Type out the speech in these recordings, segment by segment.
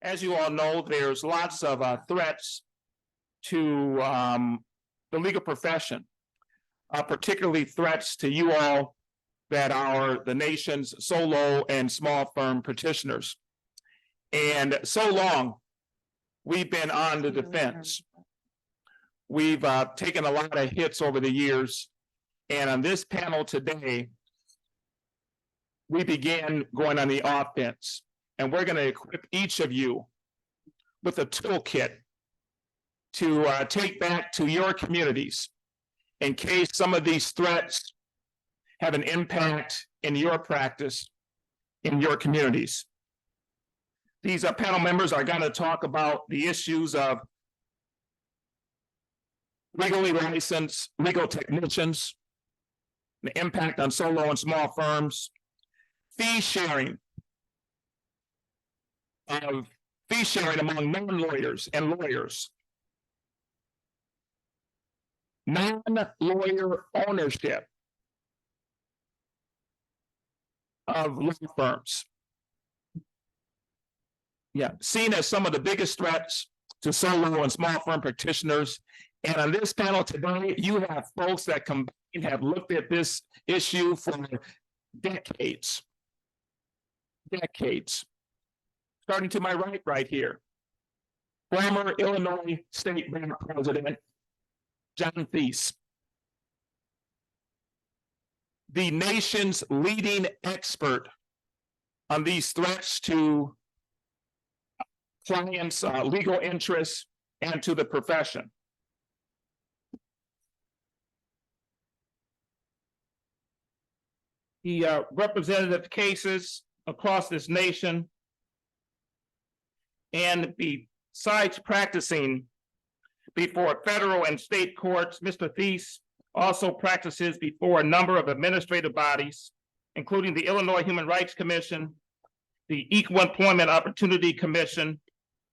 As you all know, there's lots of threats to the legal profession, particularly threats to you all that are the nation's solo and small firm petitioners. And so long, we've been on the defense. We've taken a lot of hits over the years. And on this panel today, we began going on the offense. And we're going to equip each of you with a toolkit to take back to your communities in case some of these threats have an impact in your practice, in your communities. These panel members are going to talk about the issues of legally licensed legal technicians, the impact on solo and small firms, fee sharing among non-lawyers and lawyers, non-lawyer ownership of law firms. Yeah, seen as some of the biggest threats to solo and small firm practitioners. And on this panel today, you have folks that have looked at this issue for decades. Starting to my right here, former Illinois State Bar President, John Thies. The nation's leading expert on these threats to clients' legal interests and to the profession. He represented cases across this nation, and besides practicing before federal and state courts, Mr. Thies also practices before a number of administrative bodies, including the Illinois Human Rights Commission, the Equal Employment Opportunity Commission,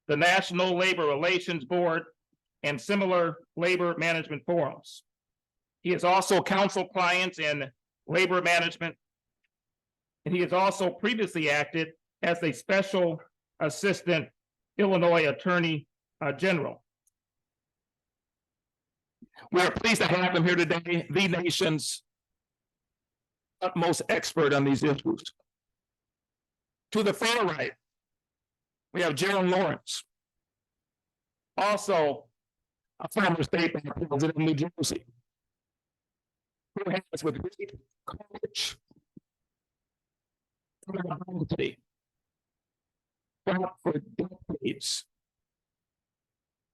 the National Labor Relations Board, and similar labor management forums. He has also counseled clients in labor management, and he has also previously acted as a special assistant Illinois Attorney General. We are pleased to have him here today, the nation's utmost expert on these issues. To the far right, we have Jeralyn Lawrence, also a former state president of New Jersey, who has with great courage fought for decades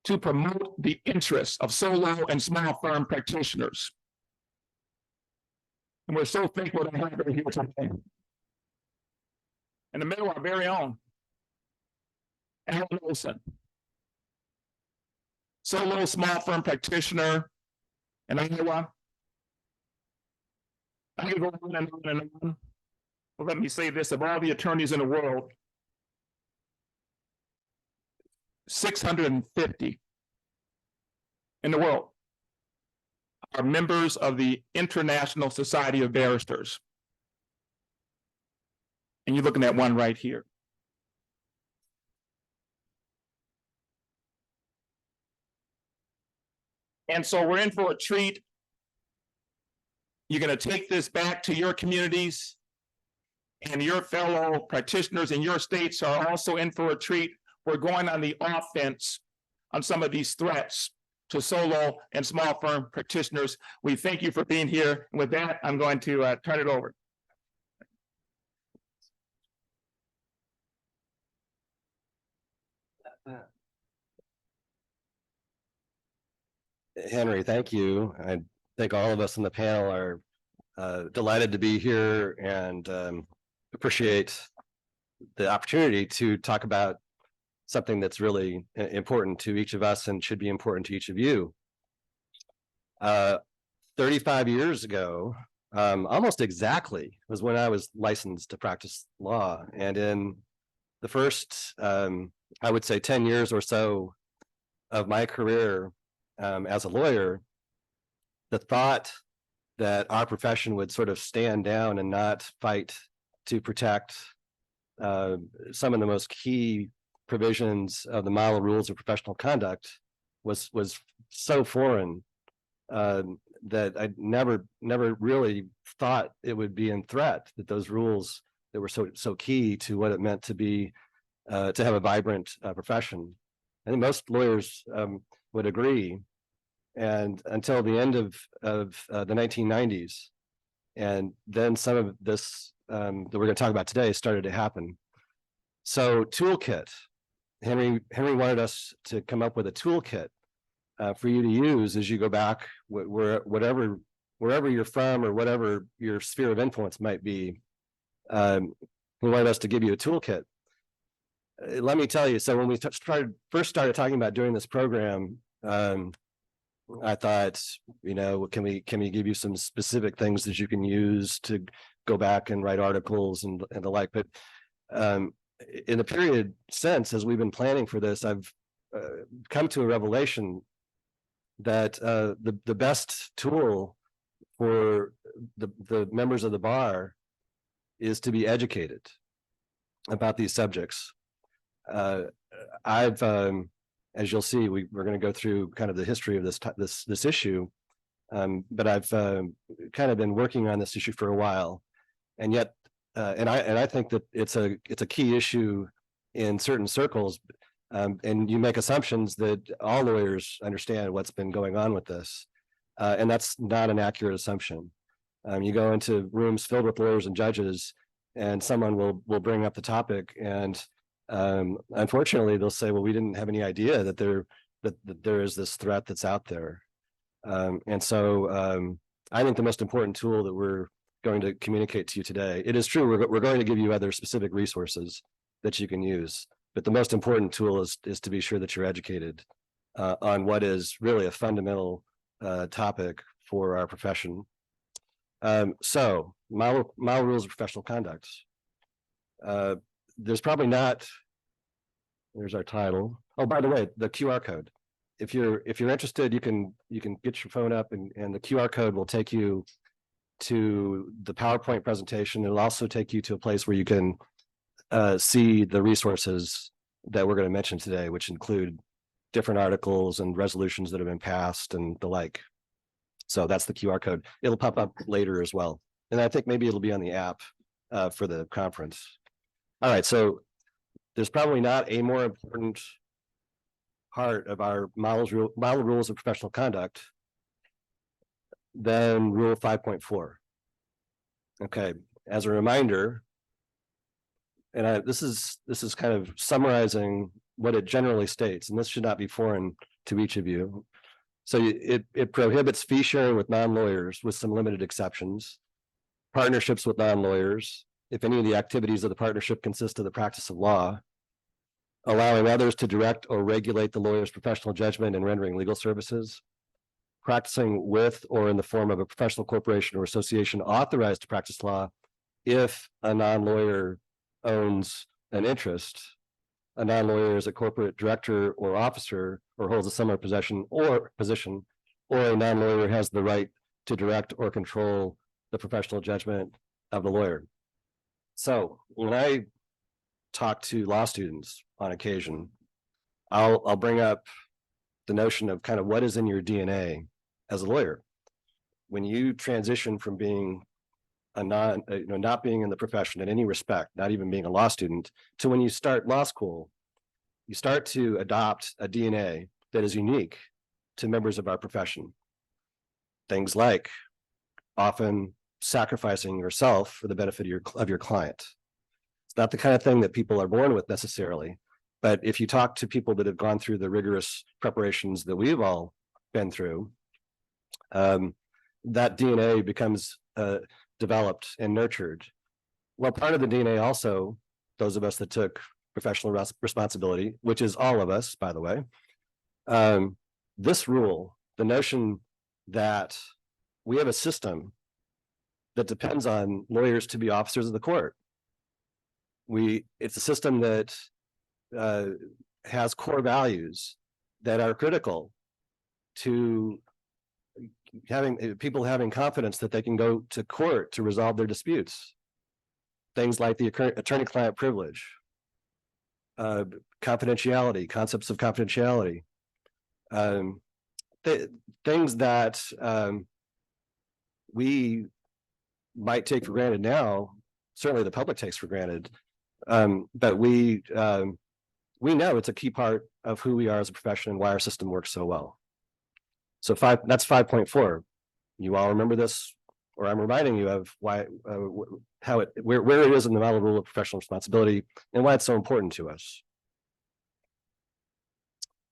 to promote the interests of solo and small firm practitioners. And we're so thankful to have her here today. In the middle, our very own Olson, solo small firm practitioner in Iowa. I can go on and on and on. Well, let me say this, of all the attorneys in the world, 650 in the world are members of the International Society of Barristers. And you're looking at one right here. And so we're in for a treat. You're going to take this back to your communities, and your fellow practitioners in your states are also in for a treat. We're going on the offense on some of these threats to solo and small firm practitioners. We thank you for being here. And with that, I'm going to turn it over. Henry, thank you. I think all of us on the panel are delighted to be here and appreciate the opportunity to talk about something that's really important to each of us and should be important to each of you. 35 years ago, almost exactly, was when I was licensed to practice law. And in the first, I would say 10 years or so of my career as a lawyer, the thought that our profession would sort of stand down and not fight to protect some of the most key provisions of the model rules of professional conduct was so foreign that I never really thought it would be in threat, that those rules that were so key to what it meant to be to have a vibrant profession. I think most lawyers would agree. And until the end of the 1990s, and then some of this that we're going to talk about today started to happen. So toolkit, Henry wanted us to come up with a toolkit for you to use as you go back, wherever you're from or whatever your sphere of influence might be. He wanted us to give you a toolkit. Let me tell you, so when we first started talking about doing this program, I thought, can we give you some specific things that you can use to go back and write articles and the like. But in the period since, as we've been planning for this, I've come to a revelation that the best tool for the members of the bar is to be educated about these subjects. As you'll see, we're going to go through kind of the history of this issue, but I've kind of been working on this issue for a while, and yet, and I think that it's a key issue in certain circles, and you make assumptions that all lawyers understand what's been going on with this, and that's not an accurate assumption. You go into rooms filled with lawyers and judges, and someone will bring up the topic, and unfortunately they'll say, well, we didn't have any idea that there is this threat that's out there. And so I think the most important tool that we're going to communicate to you today, it is true, we're going to give you other specific resources that you can use, but the most important tool is to be sure that you're educated on what is really a fundamental topic for our profession. So model rules of professional conduct. There's probably not, there's our title. Oh, by the way, the QR code. If you're interested, you can get your phone up and the QR code will take you to the PowerPoint presentation. It'll also take you to a place where you can see the resources that we're going to mention today, which include different articles and resolutions that have been passed and the like. So that's the QR code. It'll pop up later as well. And I think maybe it'll be on the app for the conference. All right, so there's probably not a more important part of our model rules of professional conduct than Rule 5.4. Okay, as a reminder, and this is kind of summarizing what it generally states, and this should not be foreign to each of you. So it prohibits fee sharing with non-lawyers with some limited exceptions, partnerships with non-lawyers, if any of the activities of the partnership consist of the practice of law, allowing others to direct or regulate the lawyer's professional judgment and rendering legal services, practicing with or in the form of a professional corporation or association authorized to practice law if a non-lawyer owns an interest, a non-lawyer is a corporate director or officer or holds a similar position, or a non-lawyer has the right to direct or control the professional judgment of the lawyer. So when I talk to law students on occasion, I'll bring up the notion of kind of what is in your DNA as a lawyer. When you transition from being not being in the profession in any respect, not even being a law student, to when you start law school, you start to adopt a DNA that is unique to members of our profession. Things like often sacrificing yourself for the benefit of your client. It's not the kind of thing that people are born with necessarily, but if you talk to people that have gone through the rigorous preparations that we've all been through, that DNA becomes developed and nurtured. Well, part of the DNA also, those of us that took professional responsibility, which is all of us, by the way, this rule, the notion that we have a system that depends on lawyers to be officers of the court. It's a system that has core values that are critical to people having confidence that they can go to court to resolve their disputes. Things like the attorney-client privilege, confidentiality, concepts of confidentiality, things that we might take for granted now, certainly the public takes for granted, but we know it's a key part of who we are as a profession and why our system works so well. So that's 5.4. You all remember this, or I'm reminding you of why, where it is in the model rule of professional responsibility and why it's so important to us.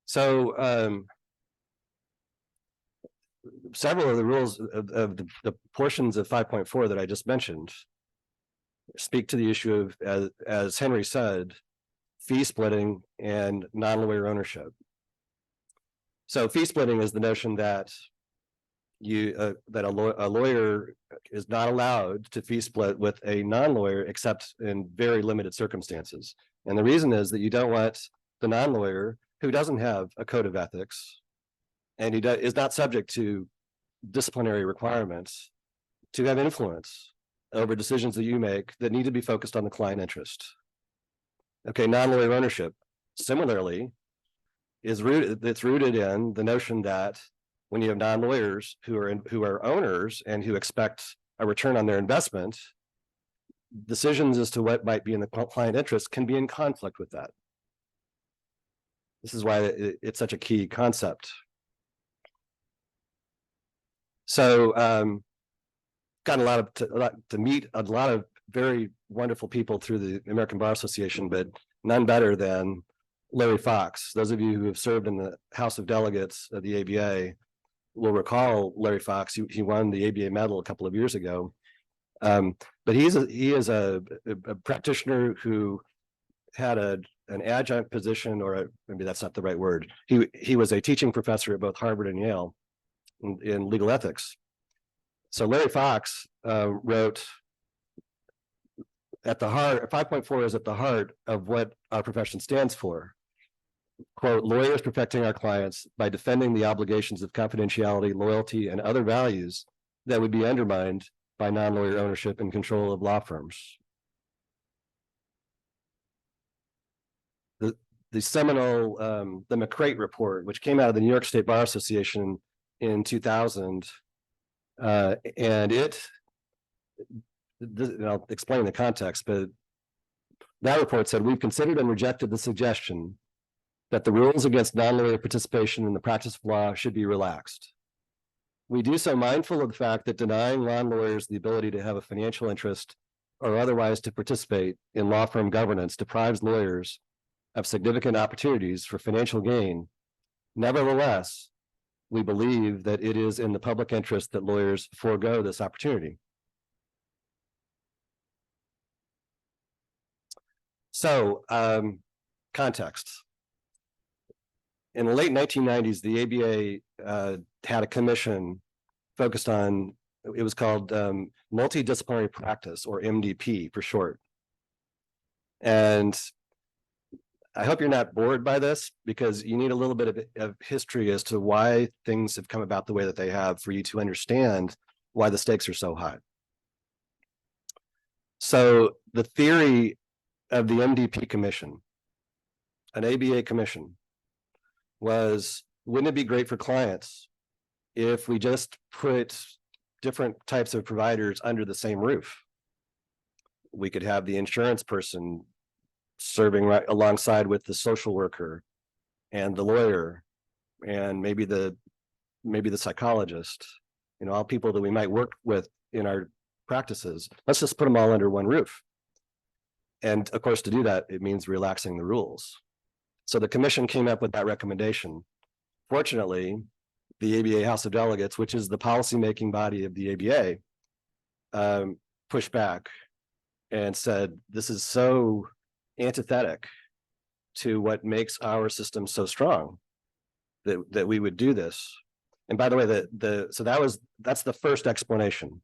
So several of the rules of the portions of 5.4 that I just mentioned speak to the issue of, as Henry said, fee splitting and non-lawyer ownership. So fee splitting is the notion that a lawyer is not allowed to fee split with a non-lawyer except in very limited circumstances. And the reason is that you don't want the non-lawyer who doesn't have a code of ethics and he is not subject to disciplinary requirements to have influence over decisions that you make that need to be focused on the client interest. Okay, non-lawyer ownership similarly is rooted in the notion that when you have non-lawyers who are owners and who expect a return on their investment, decisions as to what might be in the client interest can be in conflict with that. This is why it's such a key concept. So gotten to meet a lot of very wonderful people through the American Bar Association, but none better than Larry Fox. Those of you who have served in the House of Delegates of the ABA will recall Larry Fox. He won the ABA medal a couple of years ago. But he is a practitioner who had an adjunct position, or maybe that's not the right word. He was a teaching professor at both Harvard and Yale in legal ethics. So Larry Fox wrote, at the heart, 5.4 is at the heart of what our profession stands for. Quote, lawyers protecting our clients by defending the obligations of confidentiality, loyalty, and other values that would be undermined by non-lawyer ownership and control of law firms. The seminal, the McCrate report, which came out of the New York State Bar Association in 2000, and I'll explain the context, but that report said, we've considered and rejected the suggestion that the rules against non-lawyer participation in the practice of law should be relaxed. We do so mindful of the fact that denying non-lawyers the ability to have a financial interest or otherwise to participate in law firm governance deprives lawyers of significant opportunities for financial gain. Nevertheless, we believe that it is in the public interest that lawyers forego this opportunity. So, context. In the late 1990s, the ABA had a commission focused on, it was called multidisciplinary practice, or MDP for short. And I hope you're not bored by this, because you need a little bit of history as to why things have come about the way that they have for you to understand why the stakes are so high. So the theory of the MDP commission, an ABA commission, was, wouldn't it be great for clients if we just put different types of providers under the same roof? We could have the insurance person serving right alongside with the social worker and the lawyer and maybe the psychologist, all people that we might work with in our practices. Let's just put them all under one roof. And of course, to do that, it means relaxing the rules. So the commission came up with that recommendation. Fortunately, the ABA House of Delegates, which is the policymaking body of the ABA, pushed back and said, this is so antithetic to what makes our system so strong that we would do this. And by the way, that's the first explanation.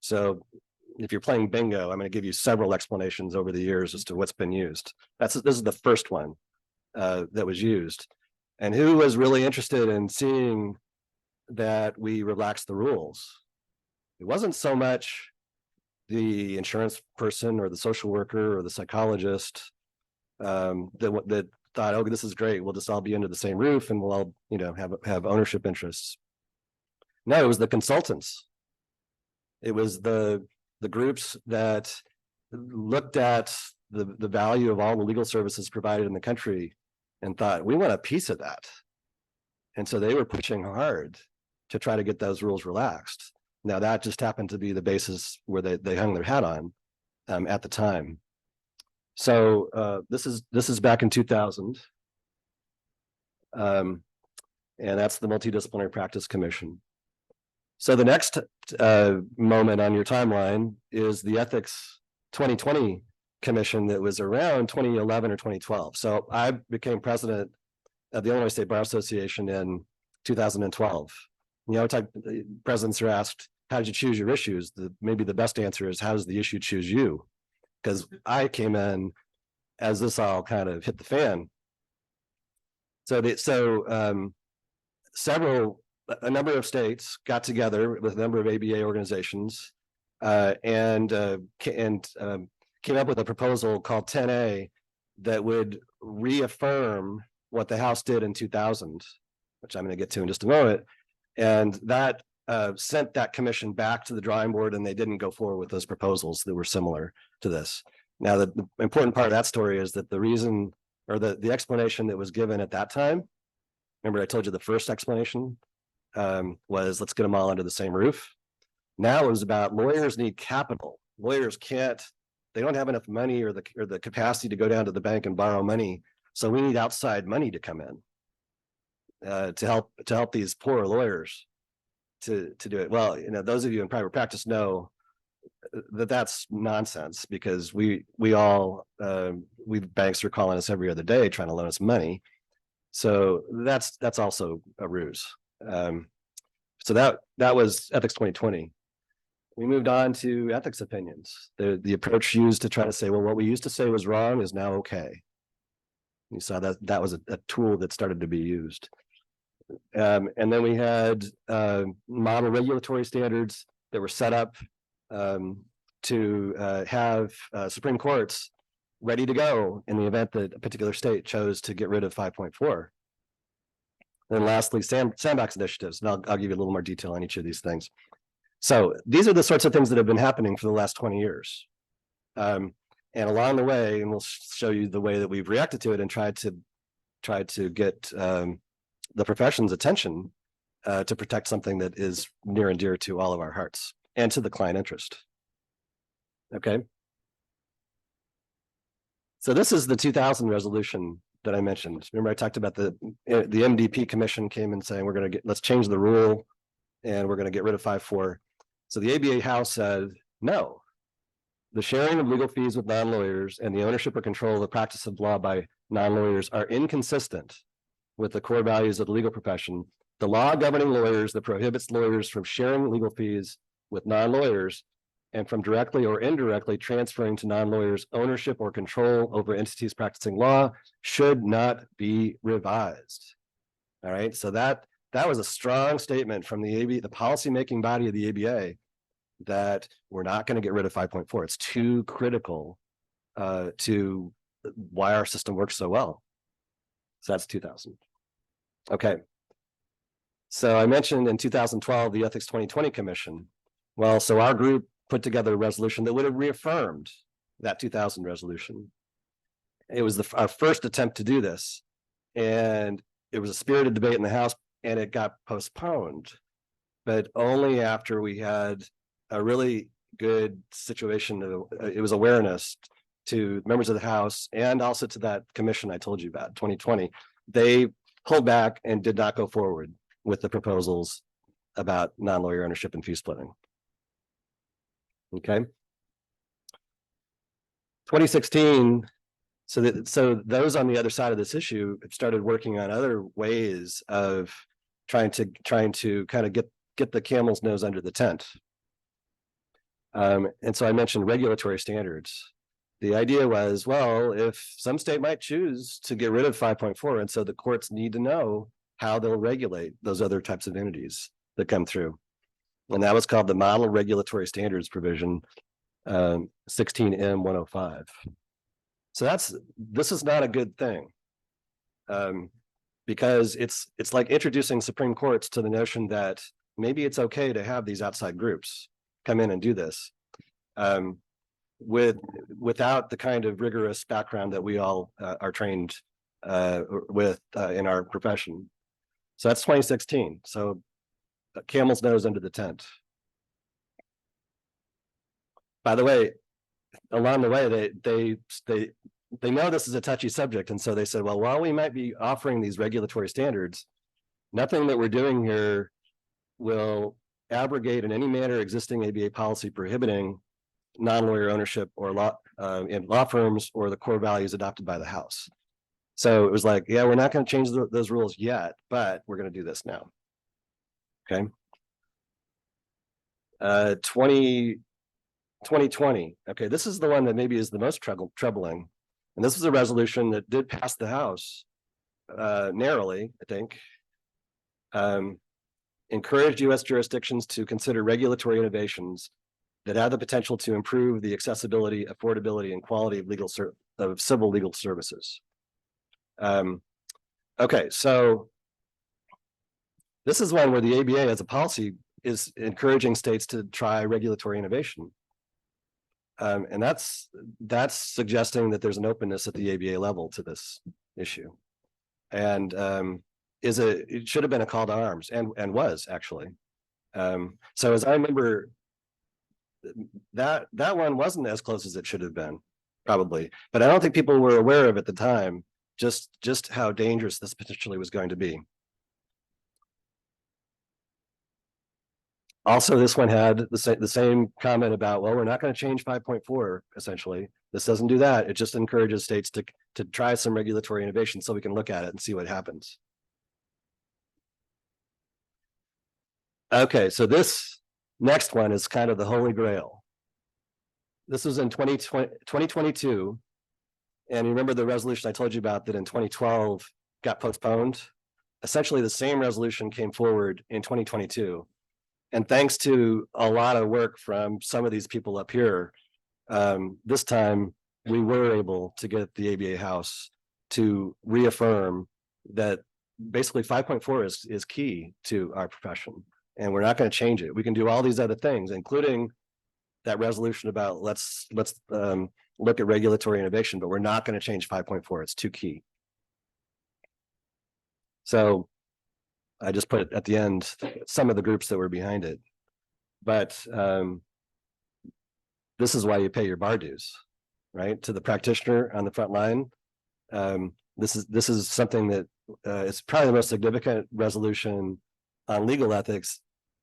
So if you're playing bingo, I'm going to give you several explanations over the years as to what's been used. This is the first one that was used. And who was really interested in seeing that we relaxed the rules? It wasn't so much the insurance person or the social worker or the psychologist. that thought, oh, this is great. We'll just all be under the same roof and we'll all, have ownership interests. No, it was the consultants. It was the groups that looked at the value of all the legal services provided in the country and thought, we want a piece of that. And so they were pushing hard to try to get those rules relaxed. Now that just happened to be the basis where they hung their hat on at the time. So this is back in 2000. And that's the Multidisciplinary Practice Commission. So the next moment on your timeline is the Ethics 2020 Commission that was around 2011 or 2012. So I became president of the Illinois State Bar Association in 2012. Presidents are asked, how did you choose your issues? Maybe the best answer is, how does the issue choose you? Because I came in as this all kind of hit the fan. A number of states got together with a number of ABA organizations and came up with a proposal called 10A that would reaffirm what the House did in 2000, which I'm going to get to in just a moment. And that sent that commission back to the drawing board, and they didn't go forward with those proposals that were similar to this. Now, the important part of that story is that the reason, or the explanation that was given at that time, remember I told you the first explanation was, let's get them all under the same roof. Now it was about lawyers need capital. Lawyers they don't have enough money or the capacity to go down to the bank and borrow money. So we need outside money to come in to help these poor lawyers to do it. Well, those of you in private practice know that that's nonsense, because we banks are calling us every other day trying to loan us money. So that's also a ruse. So that was Ethics 2020. We moved on to ethics opinions. The approach used to try to say, well, what we used to say was wrong is now okay. You saw that was a tool that started to be used. And then we had model regulatory standards that were set up to have Supreme Courts ready to go in the event that a particular state chose to get rid of 5.4. And lastly, sandbox initiatives, and I'll give you a little more detail on each of these things. So these are the sorts of things that have been happening for the last 20 years. And along the way, and we'll show you the way that we've reacted to it and tried to get the profession's attention to protect something that is near and dear to all of our hearts and to the client interest. Okay. So this is the 2000 resolution that I mentioned. Remember, I talked about the MDP commission came in saying, let's change the rule and we're going to get rid of 5.4. So the ABA House said, no, the sharing of legal fees with non-lawyers and the ownership or control of the practice of law by non-lawyers are inconsistent with the core values of the legal profession. The law governing lawyers that prohibits lawyers from sharing legal fees with non-lawyers and from directly or indirectly transferring to non-lawyers ownership or control over entities practicing law should not be revised. All right, so that was a strong statement from the ABA, the policymaking body of the ABA, that we're not going to get rid of 5.4. It's too critical to why our system works so well. So that's 2000. Okay. So I mentioned in 2012, the Ethics 2020 Commission. Well, so our group put together a resolution that would have reaffirmed that 2000 resolution. It was our first attempt to do this. And it was a spirited debate in the House, and it got postponed, but only after we had a really good situation. It was awareness to members of the House and also to that commission I told you about, 2020. They pulled back and did not go forward with the proposals about non-lawyer ownership and fee splitting. Okay. 2016. So those on the other side of this issue have started working on other ways of trying to kind of get the camel's nose under the tent. And so I mentioned regulatory standards. The idea was, well, if some state might choose to get rid of 5.4, and so the courts need to know how they'll regulate those other types of entities that come through. And that was called the Model Regulatory Standards Provision 16M 105. So this is not a good thing. Because it's like introducing Supreme Courts to the notion that maybe it's okay to have these outside groups come in and do this. Without the kind of rigorous background that we all are trained with in our profession. So that's 2016. So camel's nose under the tent. By the way, along the way, they know this is a touchy subject, and so they said, well, while we might be offering these regulatory standards, nothing that we're doing here will abrogate in any manner existing ABA policy prohibiting non-lawyer ownership or law in law firms or the core values adopted by the House. So it was like, yeah, we're not going to change those rules yet, but we're going to do this now. Okay. 2020. Okay, this is the one that maybe is the most troubling. And this is a resolution that did pass the House narrowly, I think. Encouraged U.S. jurisdictions to consider regulatory innovations that have the potential to improve the accessibility, affordability, and quality of civil legal services. Okay, so this is one where the ABA as a policy is encouraging states to try regulatory innovation. And that's suggesting that there's an openness at the ABA level to this issue. And it should have been a call to arms and was actually. So as I remember, that one wasn't as close as it should have been, probably, but I don't think people were aware of at the time just how dangerous this potentially was going to be. Also, this one had the same comment about, well, we're not going to change 5.4, essentially. This doesn't do that. It just encourages states to try some regulatory innovation so we can look at it and see what happens. Okay, so this next one is kind of the holy grail. This was in 2022. And you remember the resolution I told you about that in 2012 got postponed? Essentially, the same resolution came forward in 2022. And thanks to a lot of work from some of these people up here, this time we were able to get the ABA House to reaffirm that basically 5.4 is key to our profession. And we're not going to change it. We can do all these other things, including that resolution about let's look at regulatory innovation, but we're not going to change 5.4. It's too key. So I just put at the end some of the groups that were behind it. But this is why you pay your bar dues, right? To the practitioner on the front line. This is something that is probably the most significant resolution on legal ethics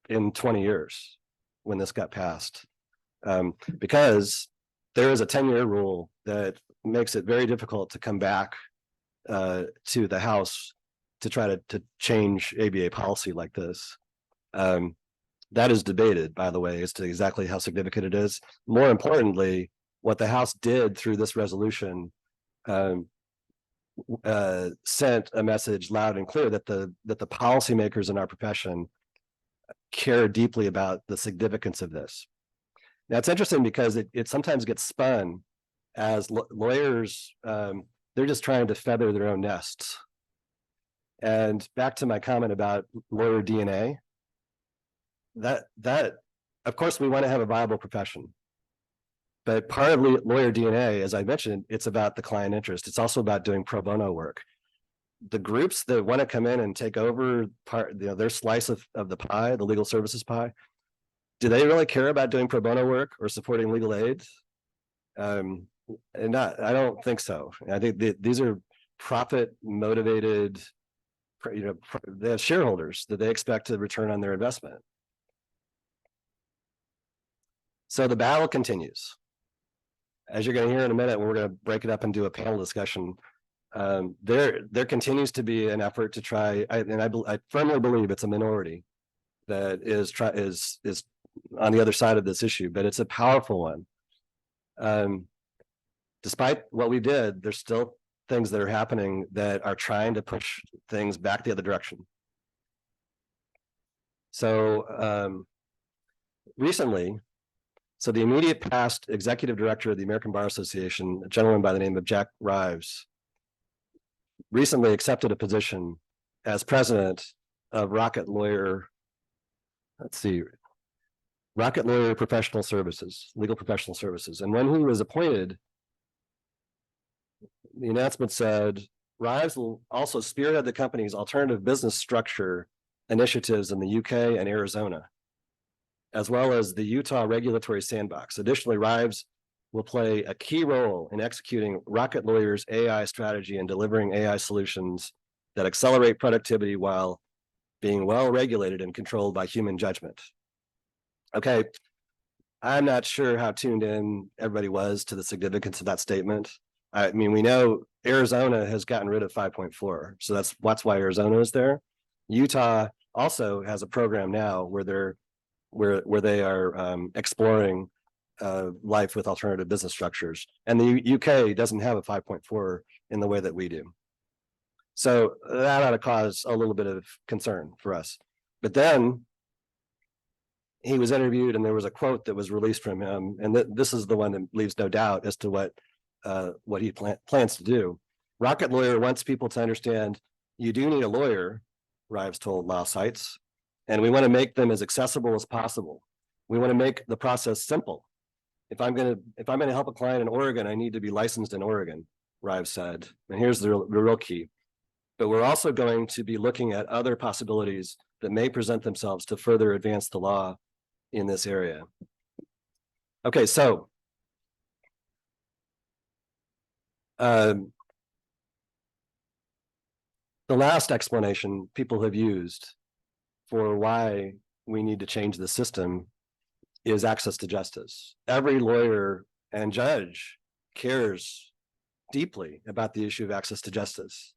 in 20 years when this got passed. Because there is a 10-year rule that makes it very difficult to come back to the House to try to change ABA policy like this. That is debated, by the way, as to exactly how significant it is. More importantly, what the House did through this resolution sent a message loud and clear that the policymakers in our profession care deeply about the significance of this. Now, it's interesting because it sometimes gets spun as lawyers, they're just trying to feather their own nests. And back to my comment about lawyer DNA, that of course we want to have a viable profession. But part of lawyer DNA, as I mentioned, it's about the client interest. It's also about doing pro bono work. The groups that want to come in and take over their slice of the pie, the legal services pie, do they really care about doing pro bono work or supporting legal aid? I don't think so. I think these are profit motivated, they have shareholders that they expect to return on their investment. So the battle continues. As you're going to hear in a minute, we're going to break it up and do a panel discussion. There continues to be an effort to try, and I firmly believe it's a minority that is on the other side of this issue, but it's a powerful one. Despite what we did, there's still things that are happening that are trying to push things back the other direction. So recently, So the immediate past executive director of the American Bar Association, a gentleman by the name of Jack Rives, recently accepted a position as president of Rocket Lawyer Professional Services, Legal Professional Services. And when he was appointed, the announcement said, Rives will also spearhead the company's alternative business structure initiatives in the UK and Arizona, as well as the Utah regulatory sandbox. Additionally, Rives will play a key role in executing Rocket Lawyer's AI strategy and delivering AI solutions that accelerate productivity while being well regulated and controlled by human judgment. Okay, I'm not sure how tuned in everybody was to the significance of that statement. I mean, we know Arizona has gotten rid of 5.4, so that's why Arizona is there. Utah also has a program now where they are exploring life with alternative business structures, and the UK doesn't have a 5.4 in the way that we do. So that ought to cause a little bit of concern for us. But then he was interviewed, and there was a quote that was released from him, and this is the one that leaves no doubt as to what he plans to do. Rocket Lawyer wants people to understand you do need a lawyer, Rives told Law Sites, and we want to make them as accessible as possible. We want to make the process simple. If I'm going to help a client in Oregon, I need to be licensed in Oregon, Rives said. And here's the real key. But we're also going to be looking at other possibilities that may present themselves to further advance the law in this area. Okay, so the last explanation people have used for why we need to change the system is access to justice. Every lawyer and judge cares deeply about the issue of access to justice.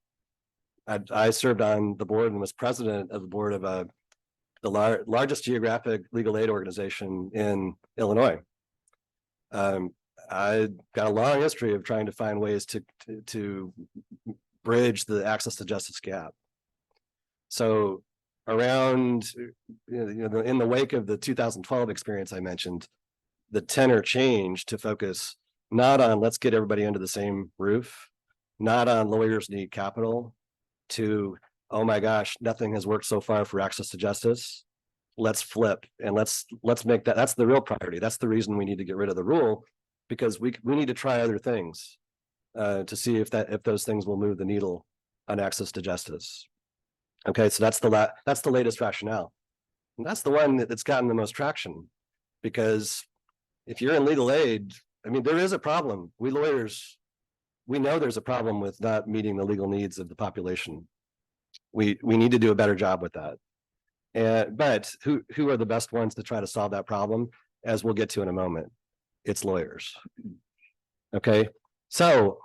I served on the board and was president of the board of the largest geographic legal aid organization in Illinois. I got a long history of trying to find ways to bridge the access to justice gap. So around, in the wake of the 2012 experience I mentioned, the tenor changed to focus not on let's get everybody under the same roof, not on lawyers need capital, to, oh my gosh, nothing has worked so far for access to justice. Let's flip and let's make that's the real priority. That's the reason we need to get rid of the rule, because we need to try other things to see if those things will move the needle on access to justice. Okay, so that's the latest rationale. And that's the one that's gotten the most traction, because if you're in legal aid, I mean, there is a problem. We lawyers, we know there's a problem with not meeting the legal needs of the population. We need to do a better job with that. But who are the best ones to try to solve that problem? As we'll get to in a moment, it's lawyers. Okay, so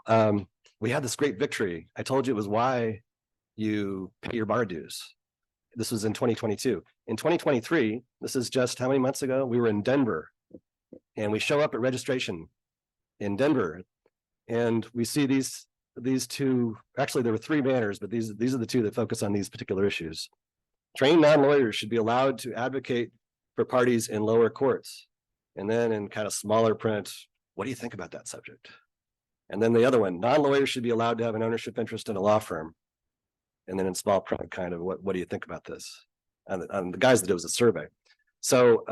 we had this great victory. I told you it was why you pay your bar dues. This was in 2022. In 2023, this is just how many months ago? We were in Denver, and we show up at registration in Denver, and we see these two. Actually, there were three banners, but these are the two that focus on these particular issues. Trained non-lawyers should be allowed to advocate for parties in lower courts. And then in kind of smaller print, what do you think about that subject? And then the other one, non-lawyers should be allowed to have an ownership interest in a law firm. And then in small print, kind of, what do you think about this? And the guys that it was a survey. So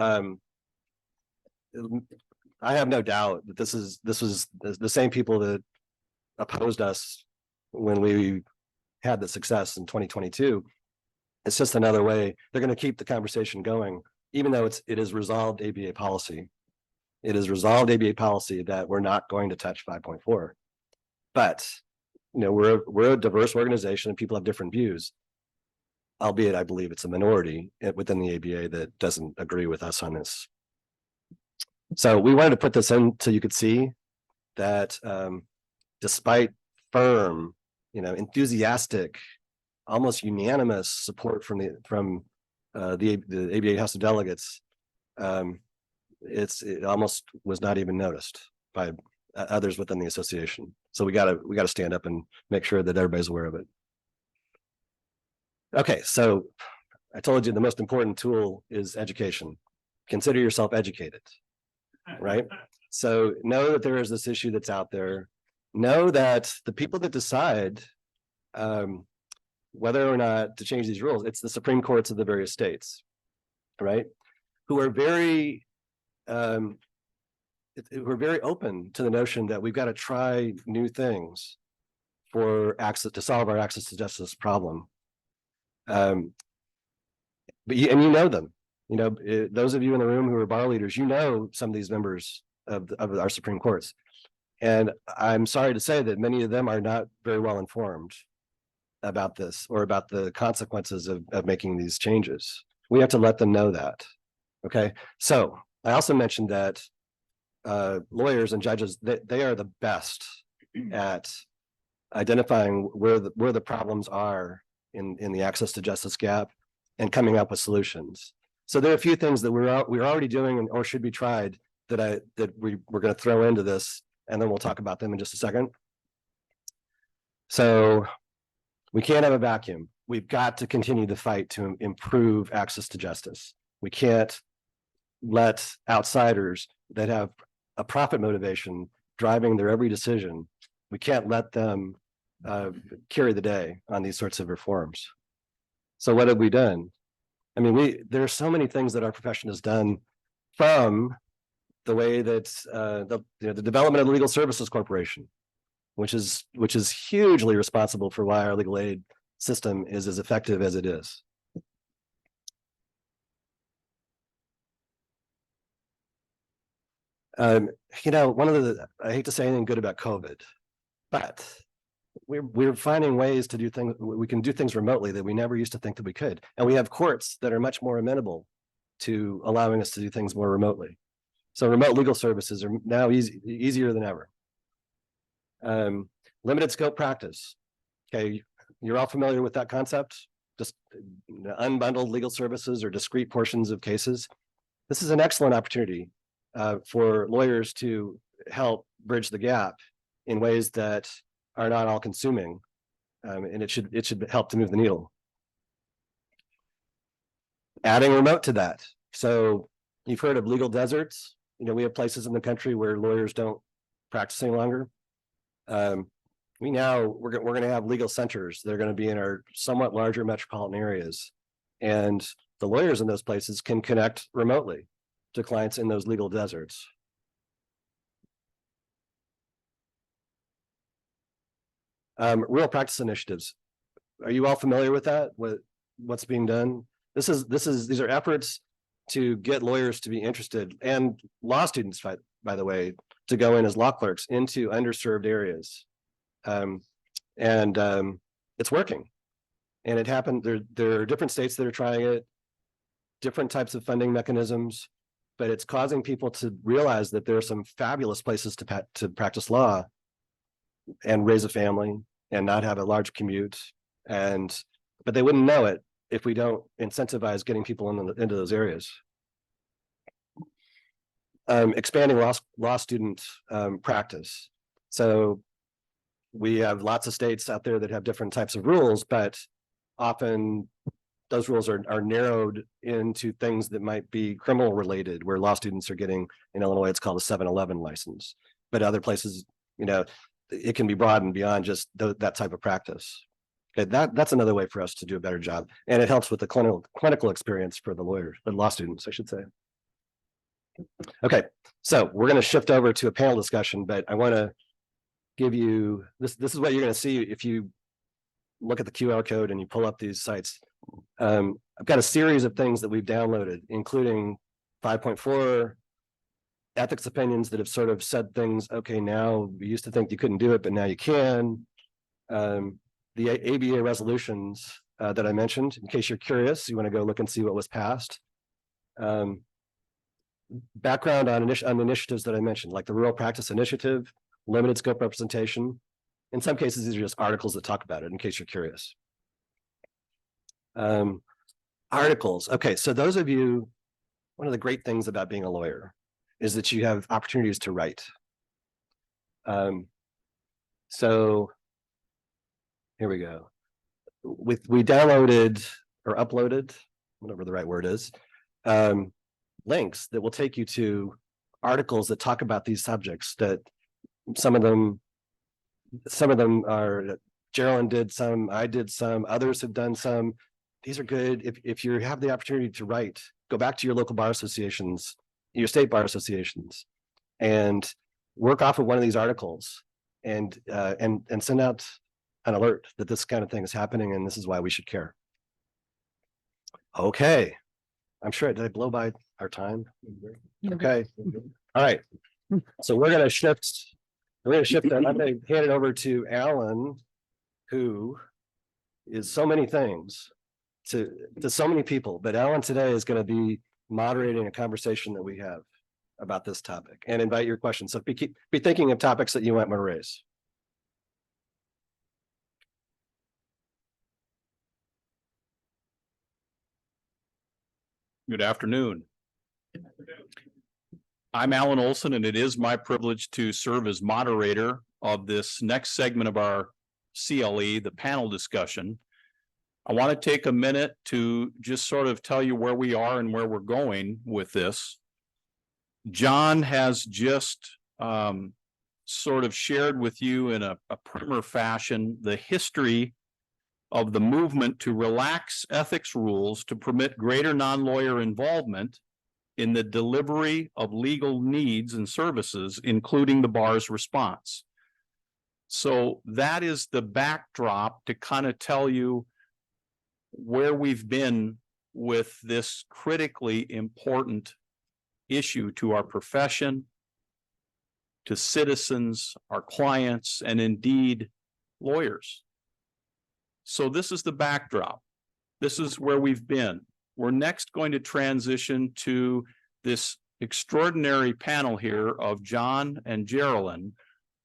I have no doubt that this was the same people that opposed us when we had the success in 2022. It's just another way. They're going to keep the conversation going, even though it is resolved ABA policy. It is resolved ABA policy that we're not going to touch 5.4. But we're a diverse organization and people have different views, albeit I believe it's a minority within the ABA that doesn't agree with us on this. So we wanted to put this in so you could see that despite firm, enthusiastic, almost unanimous support from the ABA House of Delegates, it almost was not even noticed by others within the association. So we got to stand up and make sure that everybody's aware of it. Okay, so I told you the most important tool is education. Consider yourself educated. right? So know that there is this issue that's out there. Know that the people that decide whether or not to change these rules, it's the Supreme Courts of the various states, right? Who are very we're very open to the notion that we've got to try new things for access to solve our access to justice problem. But you know them, those of you in the room who are bar leaders, some of these members of our Supreme Courts. And I'm sorry to say that many of them are not very well informed about this or about the consequences of making these changes. We have to let them know that. Okay. So I also mentioned that lawyers and judges, they are the best at identifying where the problems are in the access to justice gap and coming up with solutions. So there are a few things that we're already doing or should be tried that we're going to throw into this, and then we'll talk about them in just a second. So we can't have a vacuum. We've got to continue the fight to improve access to justice. We can't let outsiders that have a profit motivation driving their every decision, we can't let them carry the day on these sorts of reforms. So what have we done? I mean, there are so many things that our profession has done, from the way that the development of the Legal Services Corporation, which is hugely responsible for why our legal aid system is as effective as it is. One of I hate to say anything good about COVID, but we're finding ways to do things. We can do things remotely that we never used to think that we could. And we have courts that are much more amenable to allowing us to do things more remotely. So remote legal services are now easier than ever. Limited scope practice. Okay, you're all familiar with that concept, just unbundled legal services or discrete portions of cases. This is an excellent opportunity for lawyers to help bridge the gap in ways that are not all consuming, and it should help to move the needle. Adding remote to that. So you've heard of legal deserts. We have places in the country where lawyers don't practice any longer. We're going to have legal centers that are going to be in our somewhat larger metropolitan areas, and the lawyers in those places can connect remotely to clients in those legal deserts. Real practice initiatives. Are you all familiar with that? What's being done? These are efforts to get lawyers to be interested, and law students, by the way, to go in as law clerks into underserved areas. It's working. And it happened. There are different states that are trying it, different types of funding mechanisms, but it's causing people to realize that there are some fabulous places to practice law and raise a family and not have a large commute. But they wouldn't know it if we don't incentivize getting people into those areas. Expanding law student practice. So we have lots of states out there that have different types of rules, but often those rules are narrowed into things that might be criminal related, where law students are getting, in Illinois, it's called a 711 license. But other places, it can be broadened beyond just that type of practice. Okay, that's another way for us to do a better job. And it helps with the clinical experience for the lawyers, the law students, I should say. Okay, so we're going to shift over to a panel discussion, but I want to give you, this is what you're going to see if you look at the QR code and you pull up these sites. I've got a series of things that we've downloaded, including 5.4 ethics opinions that have sort of said things, okay, now we used to think you couldn't do it, but now you can. The ABA resolutions that I mentioned, in case you're curious, you want to go look and see what was passed. Background on the initiatives that I mentioned, like the Rural Practice Initiative, limited scope representation. In some cases, these are just articles that talk about it, in case you're curious. Articles. Okay, so those of you, one of the great things about being a lawyer is that you have opportunities to write. So here we go. We downloaded or uploaded, whatever the right word is, links that will take you to articles that talk about these subjects. That some of them are, Jeralyn did some, I did some, others have done some. These are good. If you have the opportunity to write, go back to your local bar associations, your state bar associations, and work off of one of these articles, and send out an alert that this kind of thing is happening, and this is why we should care. Okay, I'm sure, did I blow by our time? Okay, all right. So we're gonna shift. I'm gonna hand it over to Alan, who is so many things to so many people, but Alan today is going to be moderating a conversation that we have about this topic and invite your questions. So be thinking of topics that you might want to raise. Good afternoon. I'm Alan Olson, and it is my privilege to serve as moderator of this next segment of our CLE, the panel discussion. I want to take a minute to just sort of tell you where we are and where we're going with this. John has just sort of shared with you in a primer fashion the history of the movement to relax ethics rules to permit greater non-lawyer involvement in the delivery of legal needs and services, including the bar's response. So that is the backdrop to kind of tell you where we've been with this critically important issue to our profession, to citizens, our clients, and indeed lawyers. So this is the backdrop. This is where we've been. We're next going to transition to this extraordinary panel here of John and Jeralyn,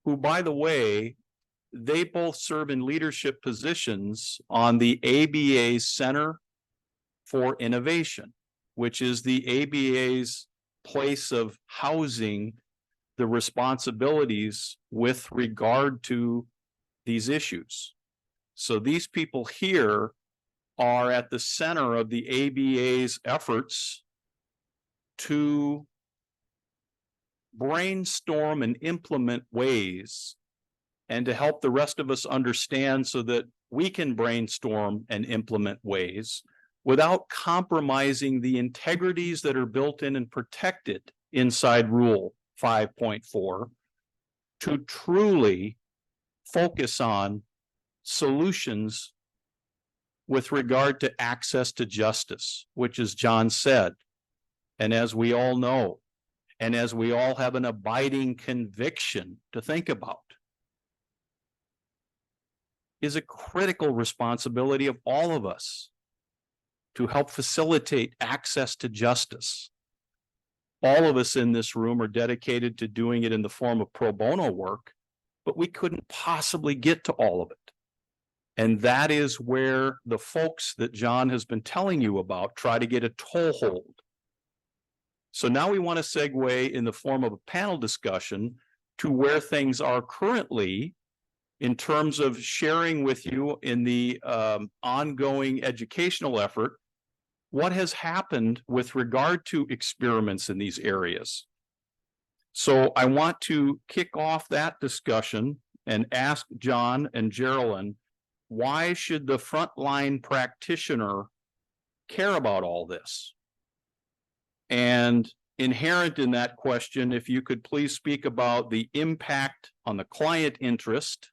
who, by the way, they both serve in leadership positions on the ABA's Center for Innovation, which is the ABA's place of housing the responsibilities with regard to these issues. So these people here are at the center of the ABA's efforts to brainstorm and implement ways, and to help the rest of us understand so that we can brainstorm and implement ways without compromising the integrities that are built in and protected inside Rule 5.4 to truly focus on solutions with regard to access to justice, which, as John said, and as we all know, and as we all have an abiding conviction to think about, is a critical responsibility of all of us to help facilitate access to justice. All of us in this room are dedicated to doing it in the form of pro bono work, but we couldn't possibly get to all of it. And that is where the folks that John has been telling you about try to get a toehold. So now we want to segue in the form of a panel discussion to where things are currently in terms of sharing with you in the ongoing educational effort, what has happened with regard to experiments in these areas. So I want to kick off that discussion and ask John and Jeralyn, why should the frontline practitioner care about all this? And inherent in that question, if you could please speak about the impact on the client interest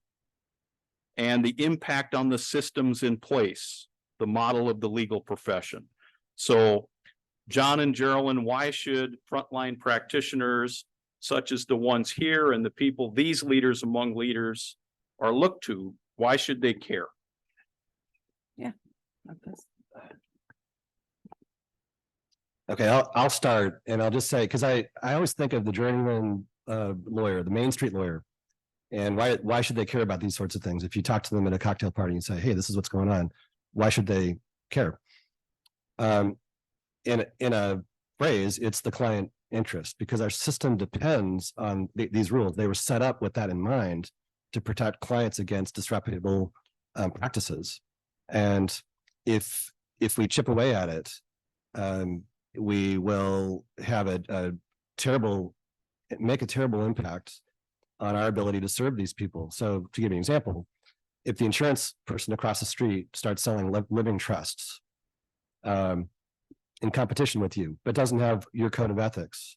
and the impact on the systems in place, the model of the legal profession. So John and Jeralyn, why should frontline practitioners such as the ones here and the people these leaders among leaders are looked to, why should they care? Yeah. Okay, I'll start, and I'll just say, because I always think of the journeyman lawyer, the Main Street lawyer, and why should they care about these sorts of things? If you talk to them at a cocktail party and say, hey, this is what's going on, why should they care? In a phrase, it's the client interest, because our system depends on these rules. They were set up with that in mind to protect clients against disreputable practices. And if we chip away at it, we will have a terrible make a terrible impact on our ability to serve these people. So to give you an example, if the insurance person across the street starts selling living trusts in competition with you, but doesn't have your code of ethics,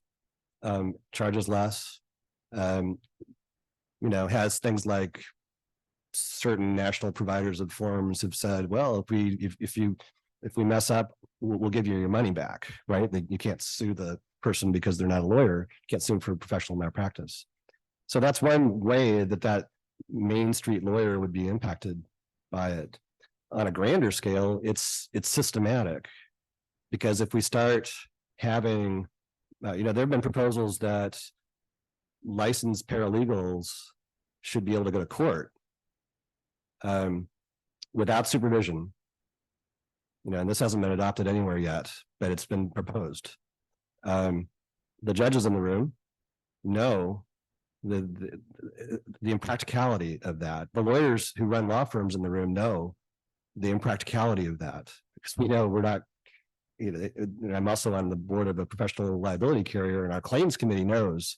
charges less, has things like certain national providers of forms have said, well, if we mess up, we'll give you your money back, right? You can't sue the person because they're not a lawyer. You can't sue them for professional malpractice. So that's one way that Main Street lawyer would be impacted by it. On a grander scale, it's systematic, because if we start having, there have been proposals that licensed paralegals should be able to go to court without supervision. And this hasn't been adopted anywhere yet, but it's been proposed. The judges in the room know the impracticality of that. The lawyers who run law firms in the room know the impracticality of that, because we know we're not, I'm also on the board of a professional liability carrier, and our claims committee knows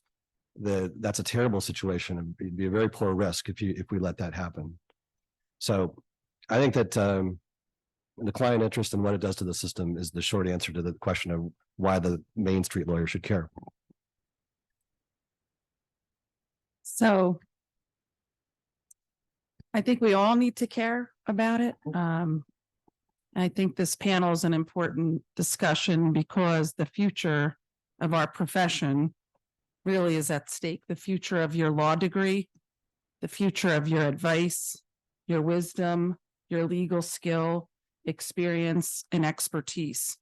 that that's a terrible situation. It'd be a very poor risk if we let that happen. So I think that the client interest and what it does to the system is the short answer to the question of why the Main Street lawyer should care. So I think we all need to care about it. I think this panel is an important discussion because the future of our profession really is at stake. The future of your law degree, the future of your advice, your wisdom, your legal skill, experience, and expertise.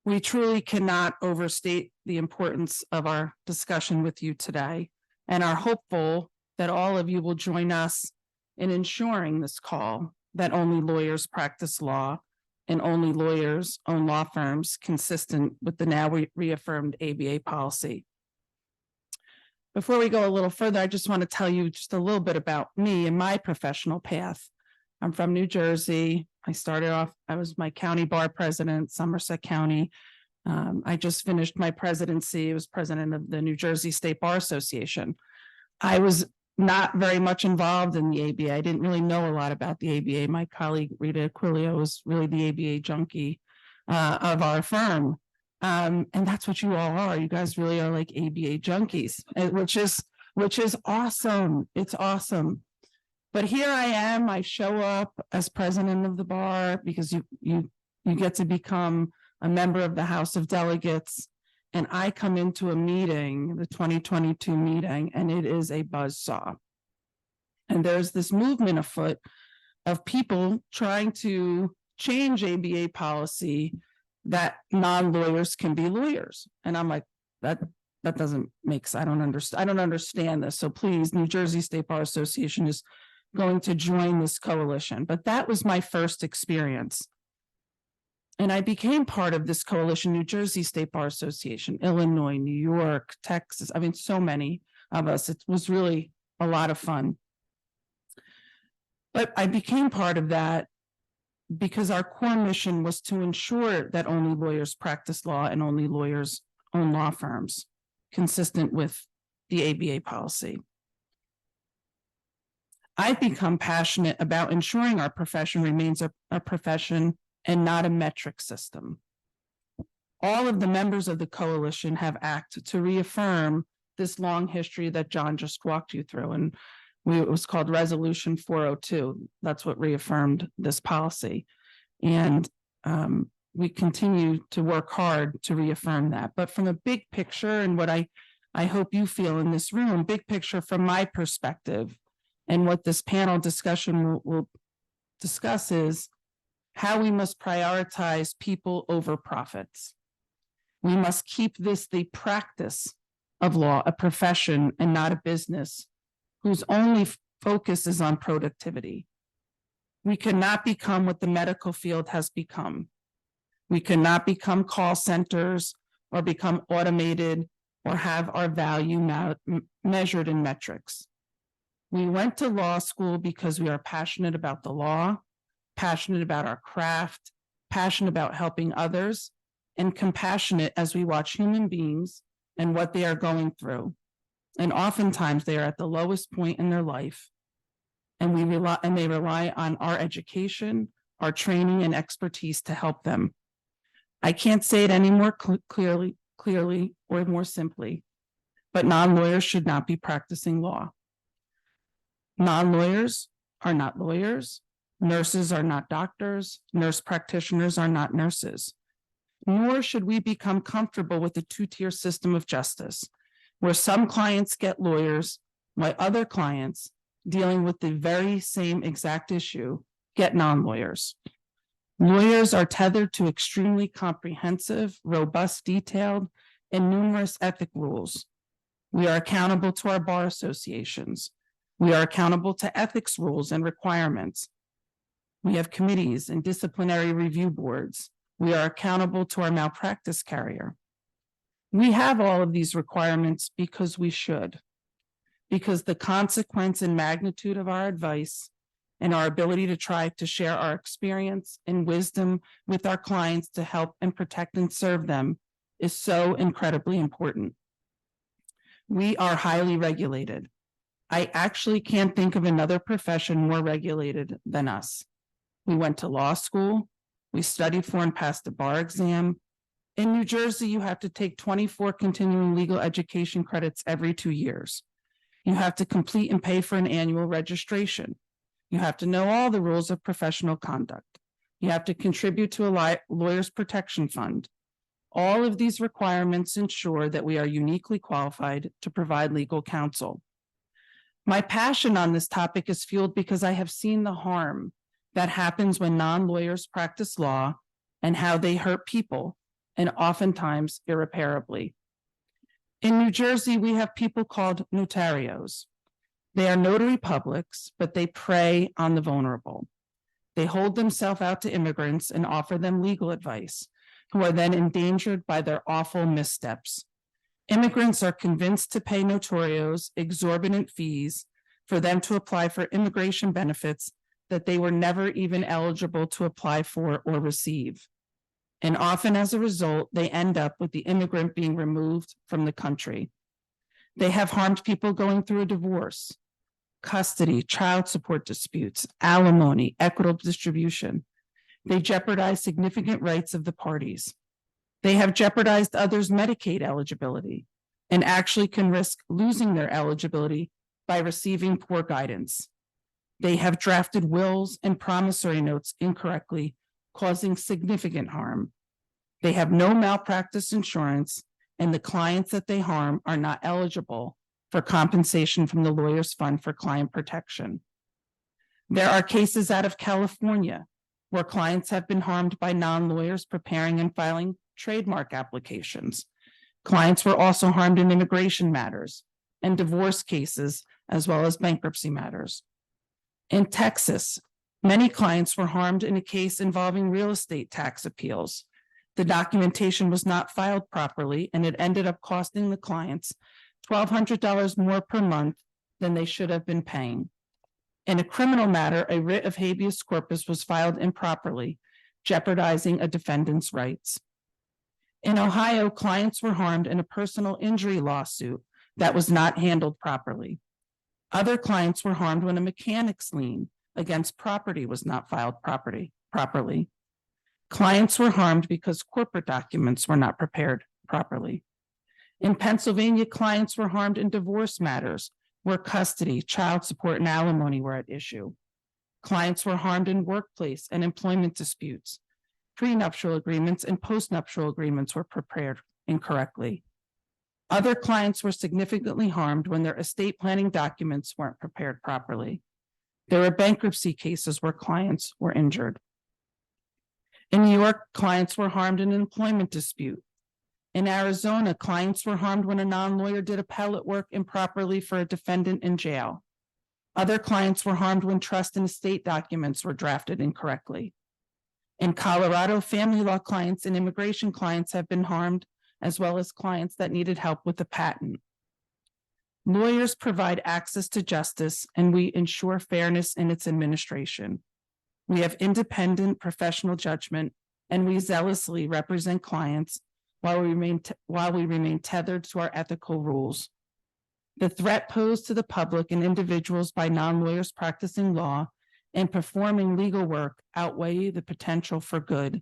We truly cannot overstate the importance of our discussion with you today, and are hopeful that all of you will join us in ensuring this call that only lawyers practice law and only lawyers own law firms consistent with the now reaffirmed ABA policy. Before we go a little further, I just want to tell you just a little bit about me and my professional path. I'm from New Jersey. I started off, I was my county bar president, Somerset County. I just finished my presidency. I was president of the New Jersey State Bar Association. I was not very much involved in the ABA. I didn't really know a lot about the ABA. My colleague Rita Aquilio was really the ABA junkie of our firm. And that's what you all are. You guys really are like ABA junkies, which is awesome. It's awesome. But here I am. I show up as president of the bar because you get to become a member of the House of Delegates. And I come into a meeting, the 2022 meeting, and it is a buzzsaw. And there's this movement afoot of people trying to change ABA policy that non-lawyers can be lawyers. And I'm like, that doesn't make sense. I don't understand this. So please, New Jersey State Bar Association is going to join this coalition. But that was my first experience. And I became part of this coalition, New Jersey State Bar Association, Illinois, New York, Texas. I mean, so many of us. It was really a lot of fun. But I became part of that because our core mission was to ensure that only lawyers practice law and only lawyers own law firms, consistent with the ABA policy. I've become passionate about ensuring our profession remains a profession and not a metric system. All of the members of the coalition have acted to reaffirm this long history that John just walked you through, and it was called Resolution 402. That's what reaffirmed this policy. And we continue to work hard to reaffirm that. But from a big picture, and what I hope you feel in this room, big picture from my perspective, and what this panel discussion will discuss is how we must prioritize people over profits. We must keep this the practice of law, a profession and not a business whose only focus is on productivity. We cannot become what the medical field has become. We cannot become call centers or become automated or have our value measured in metrics. We went to law school because we are passionate about the law, passionate about our craft, passionate about helping others, and compassionate as we watch human beings and what they are going through. And oftentimes they are at the lowest point in their life. And they rely on our education, our training and expertise to help them. I can't say it any more clearly or more simply, but non-lawyers should not be practicing law. Non-lawyers are not lawyers. Nurses are not doctors. Nurse practitioners are not nurses. Nor should we become comfortable with the two-tier system of justice, where some clients get lawyers, while other clients dealing with the very same exact issue get non-lawyers. Lawyers are tethered to extremely comprehensive, robust, detailed, and numerous ethic rules. We are accountable to our bar associations. We are accountable to ethics rules and requirements. We have committees and disciplinary review boards. We are accountable to our malpractice carrier. We have all of these requirements because we should, because the consequence and magnitude of our advice and our ability to try to share our experience and wisdom with our clients to help and protect and serve them is so incredibly important. We are highly regulated. I actually can't think of another profession more regulated than us. We went to law school. We studied for and passed the bar exam. In New Jersey, you have to take 24 continuing legal education credits every 2 years. You have to complete and pay for an annual registration. You have to know all the rules of professional conduct. You have to contribute to a lawyer's protection fund. All of these requirements ensure that we are uniquely qualified to provide legal counsel. My passion on this topic is fueled because I have seen the harm that happens when non-lawyers practice law and how they hurt people, and oftentimes irreparably. In New Jersey, we have people called notarios. They are notary publics, but they prey on the vulnerable. They hold themselves out to immigrants and offer them legal advice, who are then endangered by their awful missteps. Immigrants are convinced to pay notarios exorbitant fees for them to apply for immigration benefits that they were never even eligible to apply for or receive. And often as a result, they end up with the immigrant being removed from the country. They have harmed people going through a divorce, custody, child support disputes, alimony, equitable distribution. They jeopardize significant rights of the parties. They have jeopardized others' Medicaid eligibility and actually can risk losing their eligibility by receiving poor guidance. They have drafted wills and promissory notes incorrectly, causing significant harm. They have no malpractice insurance, and the clients that they harm are not eligible for compensation from the lawyer's fund for client protection. There are cases out of California where clients have been harmed by non-lawyers preparing and filing trademark applications. Clients were also harmed in immigration matters and divorce cases, as well as bankruptcy matters. In Texas, many clients were harmed in a case involving real estate tax appeals. The documentation was not filed properly, and it ended up costing the clients $1,200 more per month than they should have been paying. In a criminal matter, a writ of habeas corpus was filed improperly, jeopardizing a defendant's rights. In Ohio, clients were harmed in a personal injury lawsuit that was not handled properly. Other clients were harmed when a mechanic's lien against property was not filed properly. Clients were harmed because corporate documents were not prepared properly. In Pennsylvania, clients were harmed in divorce matters where custody, child support, and alimony were at issue. Clients were harmed in workplace and employment disputes. Prenuptial agreements and postnuptial agreements were prepared incorrectly. Other clients were significantly harmed when their estate planning documents weren't prepared properly. There were bankruptcy cases where clients were injured. In New York, clients were harmed in an employment dispute. In Arizona, clients were harmed when a non-lawyer did appellate work improperly for a defendant in jail. Other clients were harmed when trust and estate documents were drafted incorrectly. In Colorado, family law clients and immigration clients have been harmed, as well as clients that needed help with a patent. Lawyers provide access to justice, and we ensure fairness in its administration. We have independent professional judgment, and we zealously represent clients while we remain tethered to our ethical rules. The threat posed to the public and individuals by non-lawyers practicing law and performing legal work outweigh the potential for good.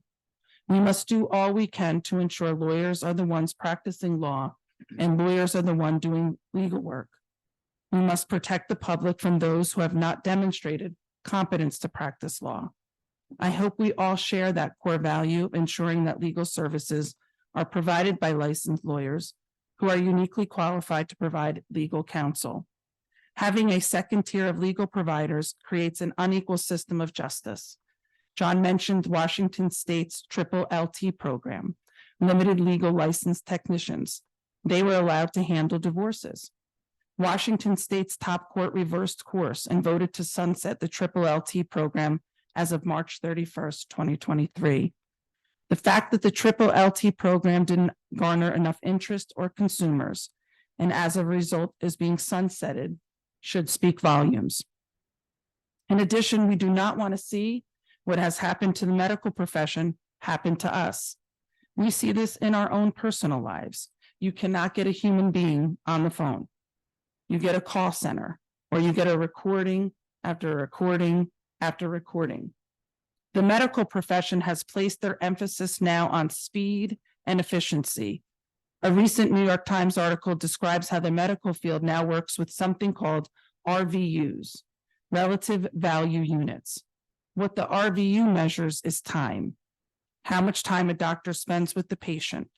We must do all we can to ensure lawyers are the ones practicing law and lawyers are the ones doing legal work. We must protect the public from those who have not demonstrated competence to practice law. I hope we all share that core value of ensuring that legal services are provided by licensed lawyers who are uniquely qualified to provide legal counsel. Having a second tier of legal providers creates an unequal system of justice. John mentioned Washington State's triple LT program, limited legal licensed technicians. They were allowed to handle divorces. Washington State's top court reversed course and voted to sunset the triple LT program as of March 31st, 2023. The fact that the triple LT program didn't garner enough interest or consumers, and as a result is being sunsetted, should speak volumes. In addition, we do not want to see what has happened to the medical profession happen to us. We see this in our own personal lives. You cannot get a human being on the phone. You get a call center, or you get a recording after recording after recording. The medical profession has placed their emphasis now on speed and efficiency. A recent New York Times article describes how the medical field now works with something called RVUs, relative value units. What the RVU measures is time. How much time a doctor spends with the patient,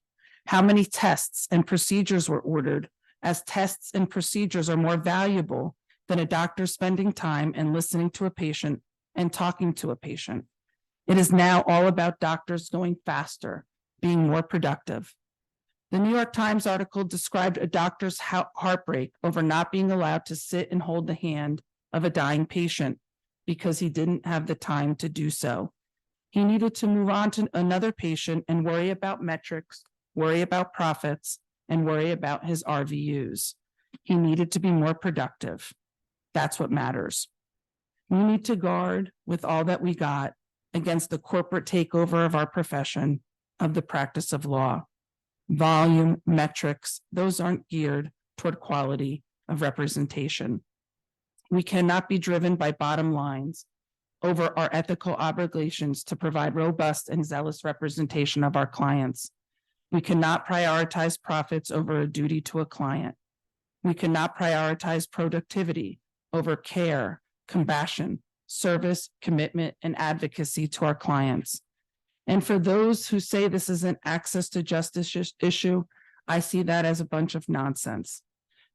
how many tests and procedures were ordered, as tests and procedures are more valuable than a doctor spending time and listening to a patient and talking to a patient. It is now all about doctors going faster, being more productive. The New York Times article described a doctor's heartbreak over not being allowed to sit and hold the hand of a dying patient because he didn't have the time to do so. He needed to move on to another patient and worry about metrics, worry about profits, and worry about his RVUs. He needed to be more productive. That's what matters. We need to guard with all that we got against the corporate takeover of our profession, of the practice of law. Volume, metrics, those aren't geared toward quality of representation. We cannot be driven by bottom lines over our ethical obligations to provide robust and zealous representation of our clients. We cannot prioritize profits over a duty to a client. We cannot prioritize productivity over care, compassion, service, commitment, and advocacy to our clients. And for those who say this is an access to justice issue, I see that as a bunch of nonsense.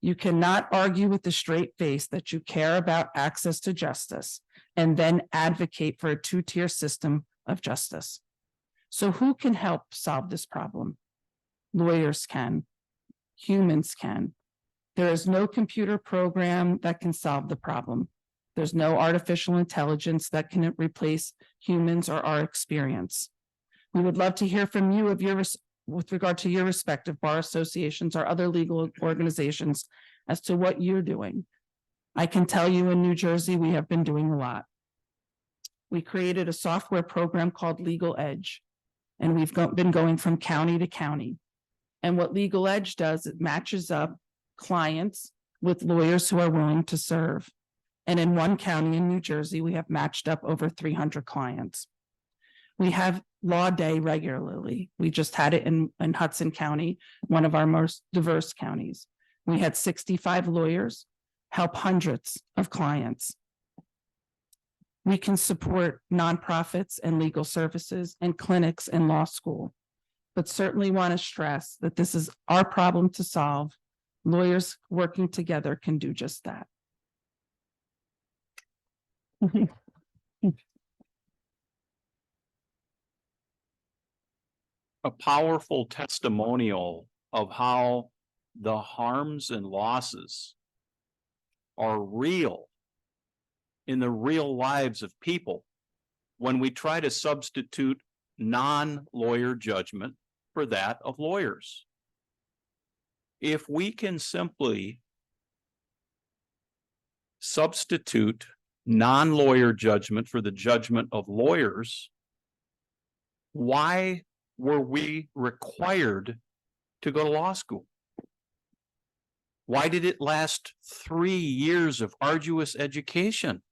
You cannot argue with a straight face that you care about access to justice and then advocate for a two-tier system of justice. So who can help solve this problem? Lawyers can. Humans can. There is no computer program that can solve the problem. There's no artificial intelligence that can replace humans or our experience. We would love to hear from you with regard to your respective bar associations or other legal organizations as to what you're doing. I can tell you in New Jersey, we have been doing a lot. We created a software program called Legal Edge, and we've been going from county to county. And what Legal Edge does, it matches up clients with lawyers who are willing to serve. And in one county in New Jersey, we have matched up over 300 clients. We have Law Day regularly. We just had it in Hudson County, one of our most diverse counties. We had 65 lawyers help hundreds of clients. We can support nonprofits and legal services and clinics and law school, but certainly want to stress that this is our problem to solve. Lawyers working together can do just that. A powerful testimonial of how the harms and losses are real in the real lives of people when we try to substitute non-lawyer judgment for that of lawyers. If we can simply substitute non-lawyer judgment for the judgment of lawyers, why were we required to go to law school? Why did it last 3 years of arduous education?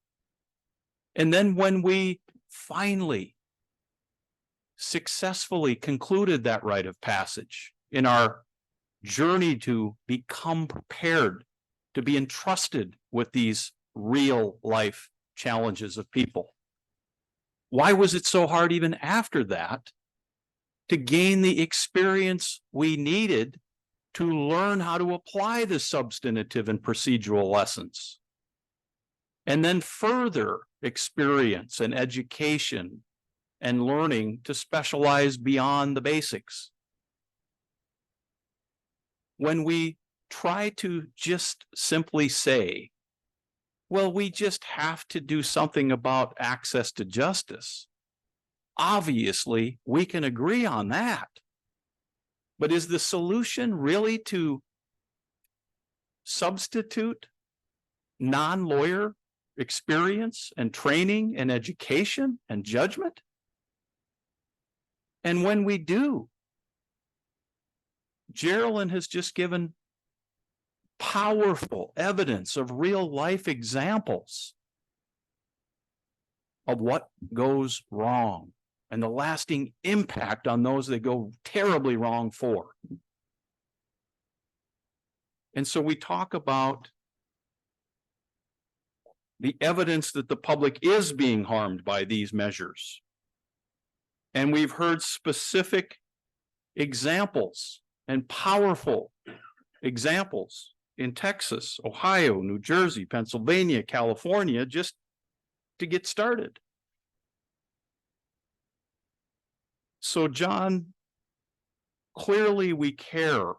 And then when we finally successfully concluded that rite of passage in our journey to become prepared to be entrusted with these real life challenges of people, why was it so hard even after that to gain the experience we needed to learn how to apply the substantive and procedural lessons? And then further experience and education and learning to specialize beyond the basics. When we try to just simply say, well, we just have to do something about access to justice, obviously we can agree on that. But is the solution really to substitute non-lawyer experience and training and education and judgment? And when we do, Jeralyn has just given powerful evidence of real life examples of what goes wrong and the lasting impact on those that go terribly wrong for. And so we talk about the evidence that the public is being harmed by these measures. And we've heard specific examples and powerful examples in Texas, Ohio, New Jersey, Pennsylvania, California, just to get started. So, John, clearly we care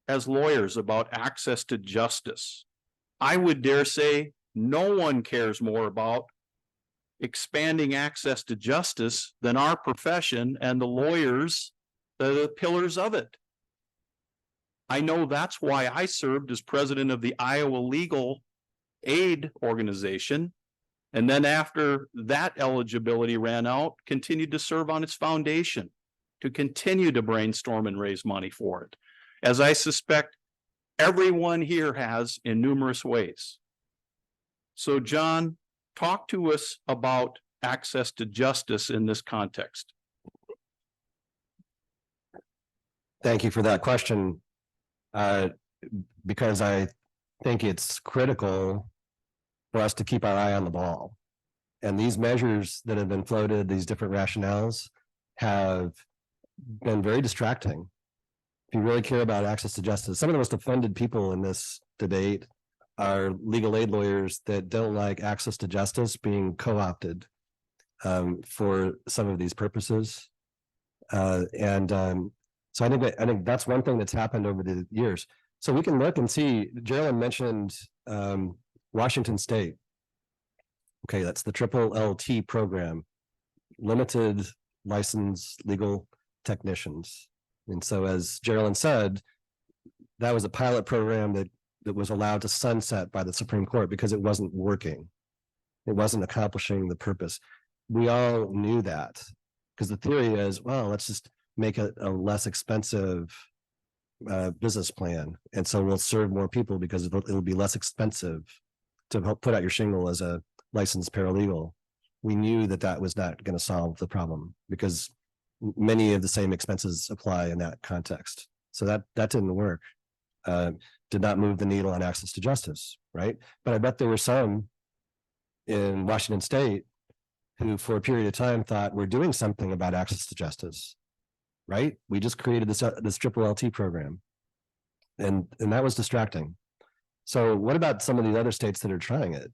as lawyers about access to justice. I would dare say no one cares more about expanding access to justice than our profession and the lawyers, the pillars of it. I know that's why I served as president of the Iowa Legal Aid Organization. And then after that eligibility ran out, continued to serve on its foundation to continue to brainstorm and raise money for it, as I suspect everyone here has in numerous ways. So, John, talk to us about access to justice in this context. Thank you for that question. Because I think it's critical for us to keep our eye on the ball. And these measures that have been floated, these different rationales, have been very distracting. If you really care about access to justice, some of the most offended people in this debate are legal aid lawyers that don't like access to justice being co-opted for some of these purposes. So I think that's one thing that's happened over the years. So we can look and see, Jeralyn mentioned Washington State. Okay, that's the LLT program, limited licensed legal technicians. And so as Jeralyn said, that was a pilot program that was allowed to sunset by the Supreme Court because it wasn't working. It wasn't accomplishing the purpose. We all knew that because the theory is, well, let's just make a less expensive business plan. And so we'll serve more people because it'll be less expensive to help put out your shingle as a licensed paralegal. We knew that was not going to solve the problem because many of the same expenses apply in that context. So that didn't work. Did not move the needle on access to justice, right? But I bet there were some in Washington State who for a period of time thought we're doing something about access to justice. Right? We just created this LLT program, and that was distracting. So what about some of the other states that are trying it?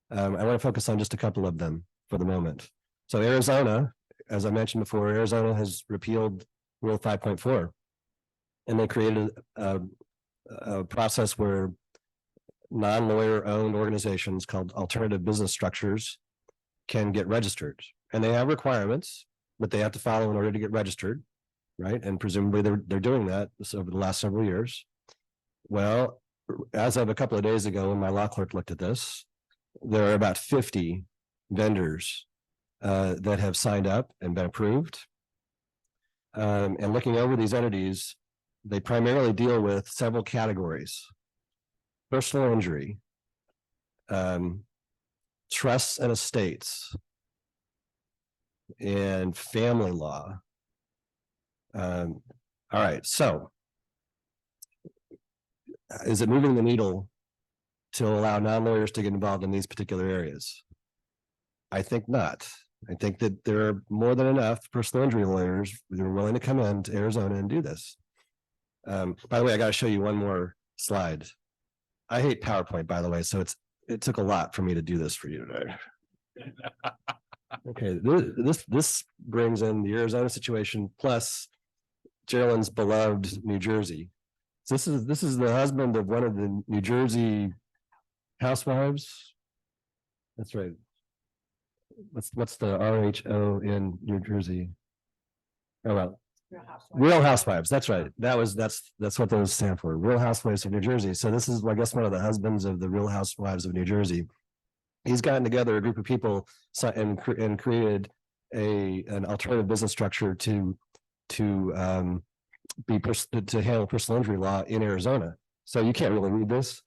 I want to focus on just a couple of them for the moment. So Arizona, as I mentioned before, Arizona has repealed Rule 5.4, and they created a process where non-lawyer owned organizations called alternative business structures can get registered, and they have requirements that they have to follow in order to get registered. Right. And presumably they're doing that over the last several years. Well, as of a couple of days ago, when my law clerk looked at this, there are about 50 vendors that have signed up and been approved. and looking over these entities, they primarily deal with several categories: personal injury, trusts and estates, and family law. All right, so is it moving the needle to allow non-lawyers to get involved in these particular areas? I think not. I think that there are more than enough personal injury lawyers that are willing to come in to Arizona and do this. By the way, I got to show you one more slide. I hate PowerPoint, by the way, so it took a lot for me to do this for you today. Okay, this brings in the Arizona situation plus Jeralyn's beloved New Jersey. So this is the husband of one of the New Jersey housewives. That's right. What's the RHO in New Jersey? Oh, well, Real Housewives. That's right. That's what those stand for. Real Housewives of New Jersey. So this is, I guess, one of the husbands of the Real Housewives of New Jersey. He's gotten together a group of people and created an alternative business structure to handle personal injury law in Arizona. So you can't really read this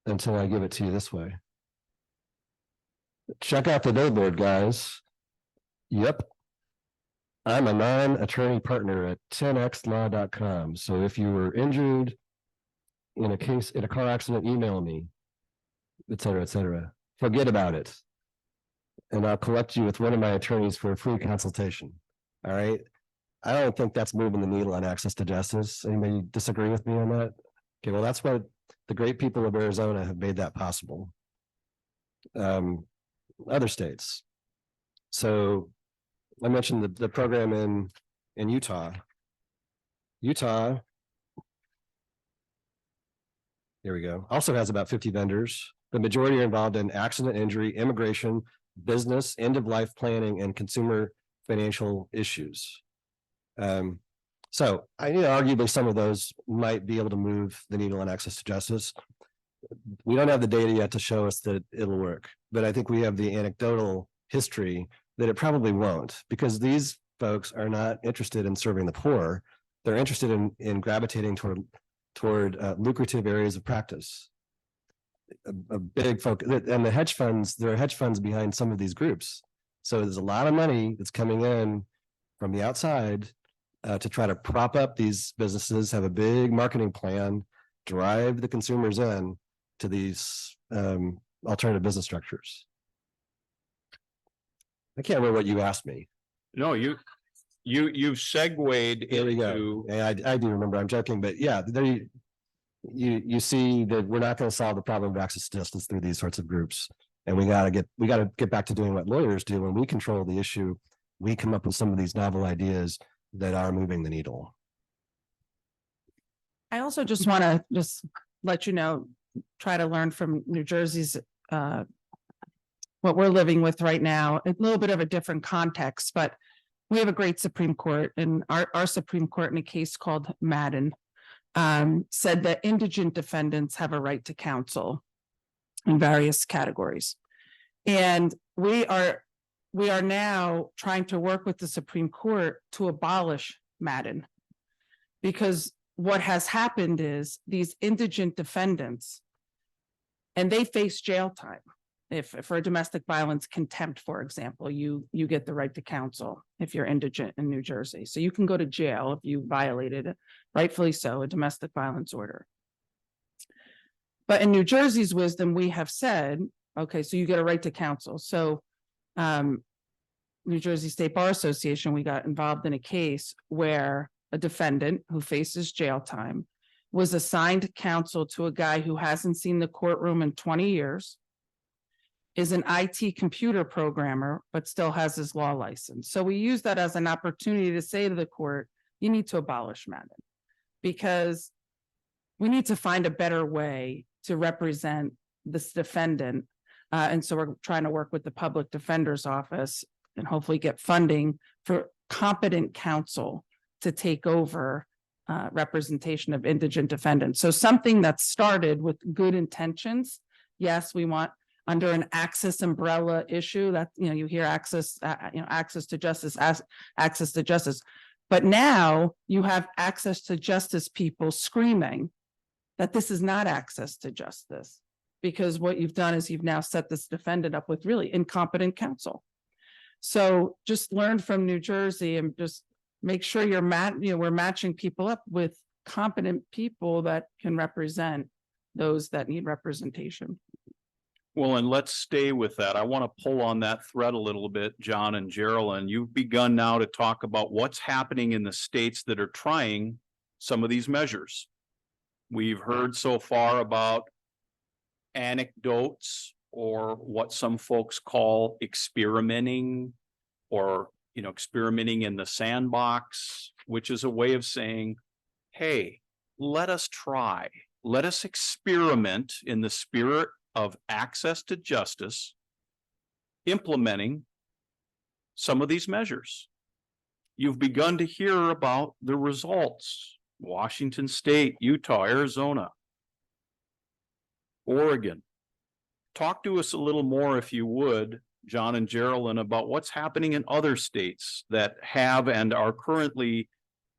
until I give it to you this way. Check out the billboard, guys. Yep. I'm a non-attorney partner at 10xlaw.com. So if you were injured in a car accident, email me, et cetera, et cetera. Forget about it. And I'll collect you with one of my attorneys for a free consultation. All right. I don't think that's moving the needle on access to justice. Anybody disagree with me on that? Okay, well, that's what the great people of Arizona have made that possible. Other states. So I mentioned the program in Utah. Utah, here we go, also has about 50 vendors. The majority are involved in accident, injury, immigration, business, end-of-life planning, and consumer financial issues. So arguably some of those might be able to move the needle on access to justice. We don't have the data yet to show us that it'll work, but I think we have the anecdotal history that it probably won't, because these folks are not interested in serving the poor. They're interested in gravitating toward lucrative areas of practice. A big focus, and the hedge funds, there are hedge funds behind some of these groups. So there's a lot of money that's coming in from the outside to try to prop up these businesses, have a big marketing plan, drive the consumers in to these alternative business structures. I can't remember what you asked me. No, you've segued There we go. into, Yeah, I do remember. I'm joking, but yeah, there you see that we're not going to solve the problem of access to justice through these sorts of groups, and we got to get back to doing what lawyers do. When we control the issue, we come up with some of these novel ideas that are moving the needle. I also just want to let you know, try to learn from New Jersey's what we're living with right now, a little bit of a different context, but we have a great Supreme Court, and our Supreme Court in a case called Madden said that indigent defendants have a right to counsel in various categories. And we are now trying to work with the Supreme Court to abolish Madden, because what has happened is these indigent defendants, and they face jail time. If for a domestic violence contempt, for example, you get the right to counsel if you're indigent in New Jersey. So you can go to jail if you violated it, rightfully so, a domestic violence order. But in New Jersey's wisdom, we have said, okay, so you get a right to counsel. So New Jersey State Bar Association, we got involved in a case where a defendant who faces jail time was assigned counsel to a guy who hasn't seen the courtroom in 20 years, is an IT computer programmer, but still has his law license. So we use that as an opportunity to say to the court, you need to abolish Madden, because we need to find a better way to represent this defendant. And so we're trying to work with the public defender's office and hopefully get funding for competent counsel to take over representation of indigent defendants. So something that started with good intentions. Yes, we want under an access umbrella issue that, you hear access, access to justice, access to justice. But now you have access to justice people screaming that this is not access to justice. Because what you've done is you've now set this defendant up with really incompetent counsel. So just learn from New Jersey and just make sure we're matching people up with competent people that can represent those that need representation. Well, and let's stay with that. I want to pull on that thread a little bit, John and Jeralyn. You've begun now to talk about what's happening in the states that are trying some of these measures. We've heard so far about anecdotes or what some folks call experimenting, or, experimenting in the sandbox, which is a way of saying, hey, let us try, let us experiment in the spirit of access to justice, implementing some of these measures. You've begun to hear about the results. Washington State, Utah, Arizona, Oregon. Talk to us a little more, if you would, John and Jeralyn, about what's happening in other states that have and are currently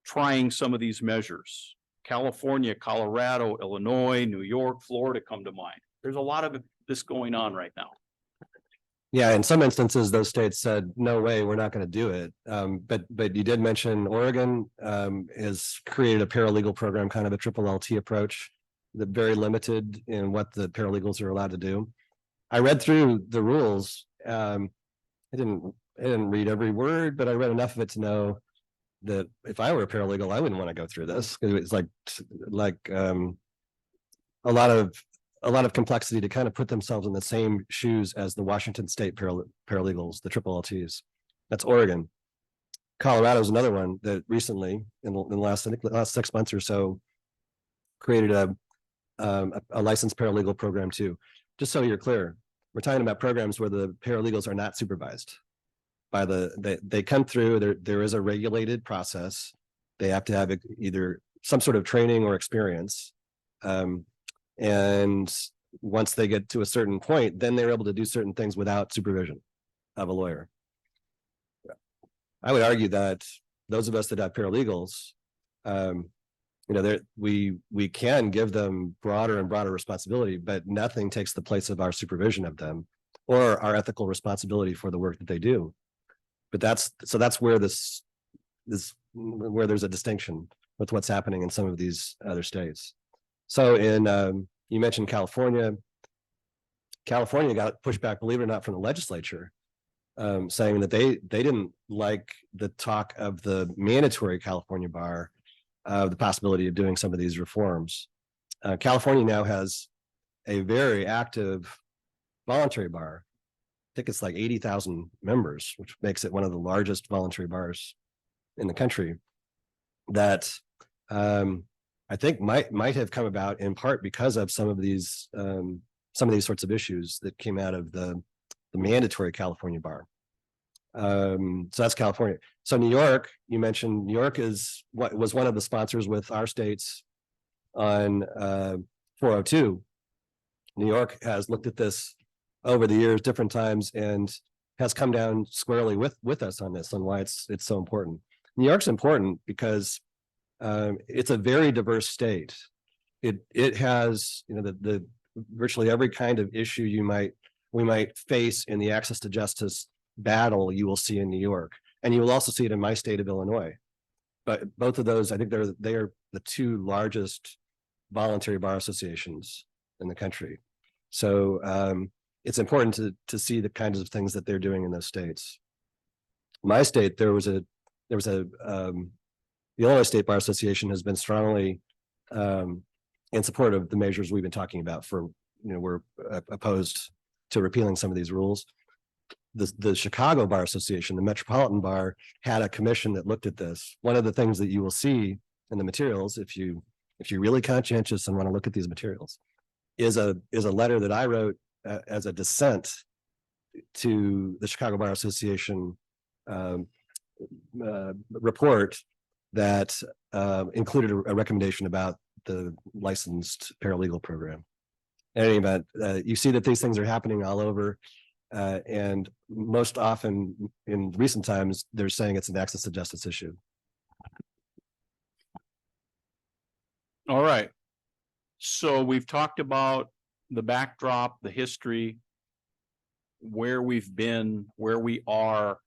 trying some of these measures. California, Colorado, Illinois, New York, Florida come to mind. There's a lot of this going on right now. Yeah, in some instances, those states said, no way, we're not going to do it. But you did mention Oregon has created a paralegal program, kind of a triple LT approach, that very limited in what the paralegals are allowed to do. I read through the rules. I didn't read every word, but I read enough of it to know that if I were a paralegal, I wouldn't want to go through this. It's like a lot of complexity to kind of put themselves in the same shoes as the Washington State paralegals, the triple LTs. That's Oregon. Colorado is another one that recently, in the last 6 months or so, created a licensed paralegal program too. Just so you're clear, we're talking about programs where the paralegals are not supervised by they come through. There is a regulated process. They have to have either some sort of training or experience. And once they get to a certain point, then they're able to do certain things without supervision of a lawyer. I would argue that those of us that have paralegals, we can give them broader and broader responsibility, but nothing takes the place of our supervision of them or our ethical responsibility for the work that they do. But that's where where there's a distinction with what's happening in some of these other states. So you mentioned California. California got pushback, believe it or not, from the legislature, saying that they didn't like the talk of the mandatory California bar, the possibility of doing some of these reforms. California now has a very active voluntary bar. I think it's like 80,000 members, which makes it one of the largest voluntary bars in the country. That I think might have come about in part because of some of these sorts of issues that came out of the mandatory California bar. So that's California. So New York, you mentioned New York was one of the sponsors with our states on 402. New York has looked at this over the years, different times, and has come down squarely with us on this, on why it's so important. New York's important because it's a very diverse state. It has, the virtually every kind of issue we might face in the access to justice battle you will see in New York, and you will also see it in my state of Illinois. But both of those, I think they are the two largest voluntary bar associations in the country. So it's important to see the kinds of things that they're doing in those states. My state, the Illinois State Bar Association has been strongly in support of the measures we've been talking about. We're opposed to repealing some of these rules. The Chicago Bar Association, the Metropolitan Bar, had a commission that looked at this. One of the things that you will see in the materials, if you're really conscientious and want to look at these materials, is a letter that I wrote as a dissent to the Chicago Bar Association report that included a recommendation about the licensed paralegal program. In any event, you see that these things are happening all over, and most often in recent times, they're saying it's an access to justice issue. All right. So we've talked about the backdrop, the history, where we've been, where we are,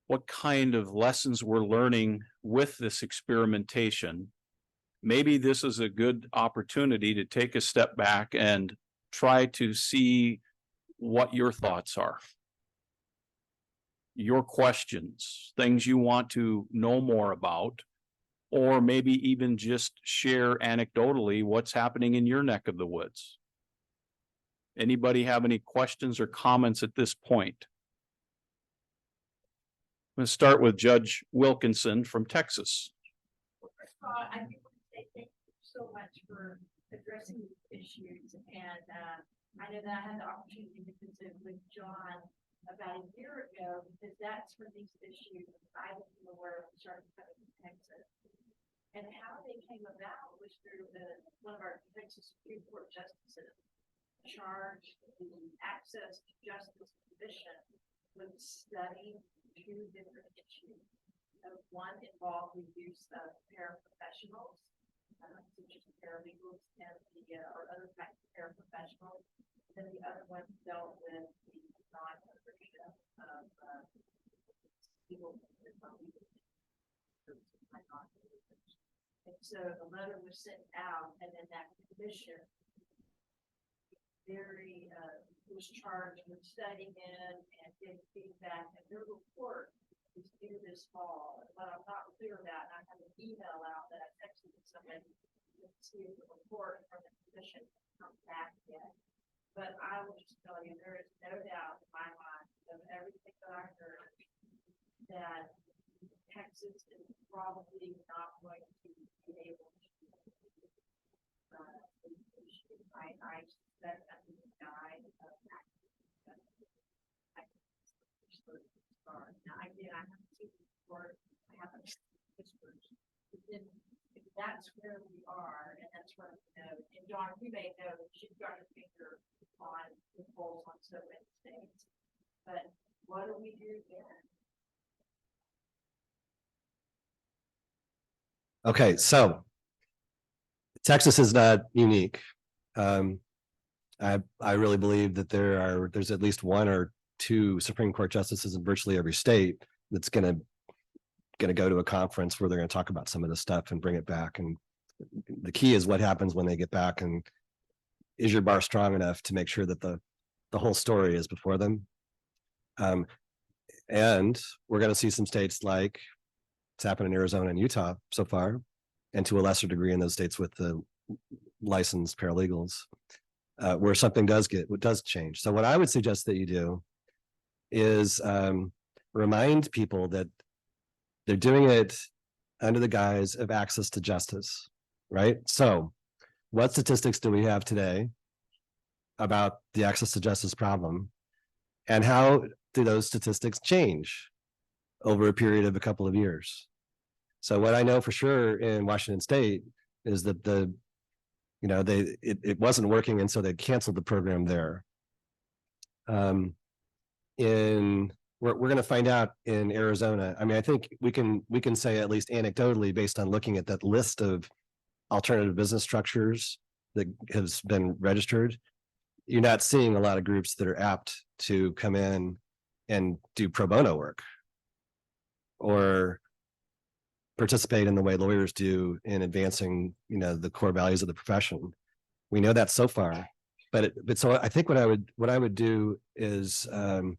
what kind of lessons we're learning with this experimentation. Maybe this is a good opportunity to take a step back and try to see what your thoughts are. Your questions, things you want to know more about, or maybe even just share anecdotally what's happening in your neck of the woods. Anybody have any questions or comments at this point? I'm going to start with Judge Wilkinson from Texas. I think thank you so much for addressing these issues. And I know that I had the opportunity to visit with John about a year ago, because that's when these issues I wasn't aware of started coming to Texas. And how they came about was through one of our Texas Supreme Court justices charged the Access to Justice Commission with studying two different issues. One involved the use of paraprofessionals, such as paralegals and or other types of paraprofessionals. And the other one dealt with the non-ownership of legal. And so the letter was sent out, and then that commission was charged with studying it and getting feedback, and their report is due this fall. But I'm not clear about, and I have an email out that I texted somebody to see if the report from the commission come back yet. But I will just tell you, there is no doubt in my mind of everything that I heard that Texas is probably not going to be able to. I suspect that the guide of now I haven't seen the report, I haven't whispered. But then if that's where we are, and that's where we know, and John, you may know she's got her finger on the polls on so many states. But what do we do then? Okay, so Texas is not unique. I really believe that there's at least one or two Supreme Court justices in virtually every state that's gonna go to a conference where they're gonna talk about some of this stuff and bring it back. And the key is what happens when they get back, and is your bar strong enough to make sure that the whole story is before them. And we're gonna see some states like it's happened in Arizona and Utah so far, and to a lesser degree in those states with the licensed paralegals, where something does change. So what I would suggest that you do is remind people that they're doing it under the guise of access to justice, right? So what statistics do we have today about the access to justice problem, and how do those statistics change over a period of a couple of years? So what I know for sure in Washington State is that it wasn't working, and so they canceled the program there. We're going to find out in Arizona. I mean, I think we can say, at least anecdotally, based on looking at that list of alternative business structures that has been registered, you're not seeing a lot of groups that are apt to come in and do pro bono work or participate in the way lawyers do in advancing, the core values of the profession. We know that so far, but so I think what I would do is kind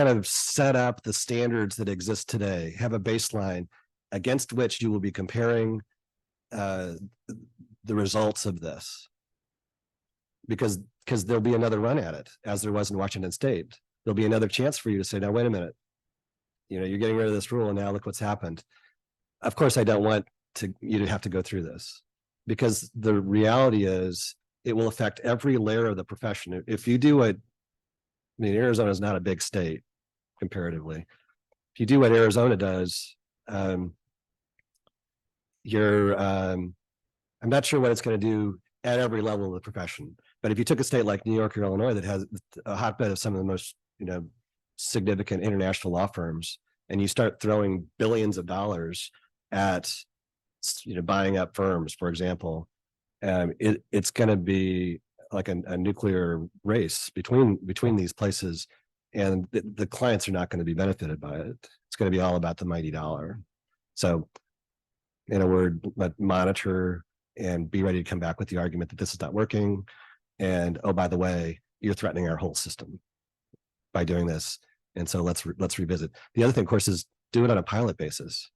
of set up the standards that exist today, have a baseline against which you will be comparing the results of this, because there'll be another run at it, as there was in Washington State. There'll be another chance for you to say, now, wait a minute, you're getting rid of this rule, and now look what's happened. Of course, I don't want you to have to go through this, because the reality is it will affect every layer of the profession. If you do Arizona is not a big state comparatively. If you do what Arizona does, I'm not sure what it's going to do at every level of the profession. But if you took a state like New York or Illinois that has a hotbed of some of the most, significant international law firms, and you start throwing billions of dollars at buying up firms, for example, it's going to be like a nuclear race between these places, and the clients are not going to be benefited by it. It's going to be all about the mighty dollar. So, in a word, let monitor and be ready to come back with the argument that this is not working. And oh, by the way, you're threatening our whole system by doing this. And so let's revisit. The other thing, of course, is do it on a pilot basis.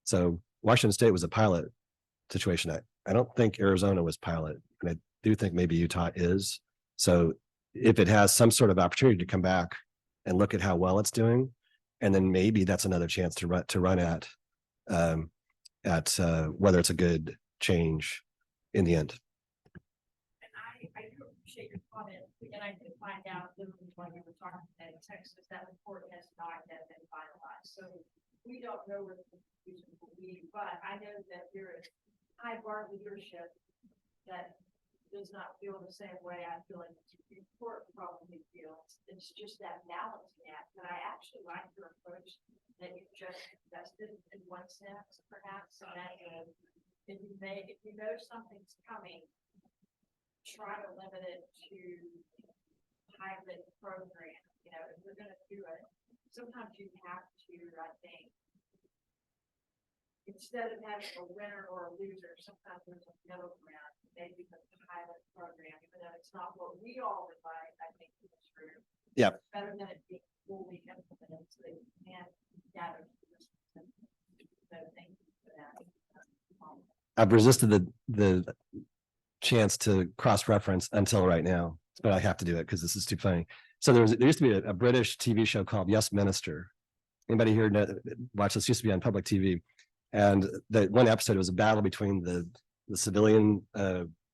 So Washington State was a pilot situation. I don't think Arizona was pilot, and I do think maybe Utah is. So if it has some sort of opportunity to come back and look at how well it's doing, and then maybe that's another chance to run at whether it's a good change in the end. And I do appreciate your comment, and I did find out literally when we were talking in Texas, that report has not yet been finalized. So we don't know where the conclusion will be, but I know that there is high bar leadership that does not feel the same way I feel like the Supreme Court probably feels. It's just that balancing act. But I actually like your approach that you just suggested in one sense, perhaps, so that if you know something's coming, try to limit it to pilot program. You know, if we're going to do it, sometimes you have to, I think, instead of having a winner or a loser, sometimes there's a middle ground, maybe the pilot program, even though it's not what we all would like, I think it's true. Yeah. It's better than it being fully implemented so that you can gather. So thank you for that. I've resisted the chance to cross-reference until right now, but I have to do it because this is too funny. So there used to be a British TV show called Yes Minister. Anybody here watch this? Used to be on public TV. And the one episode was a battle between the civilian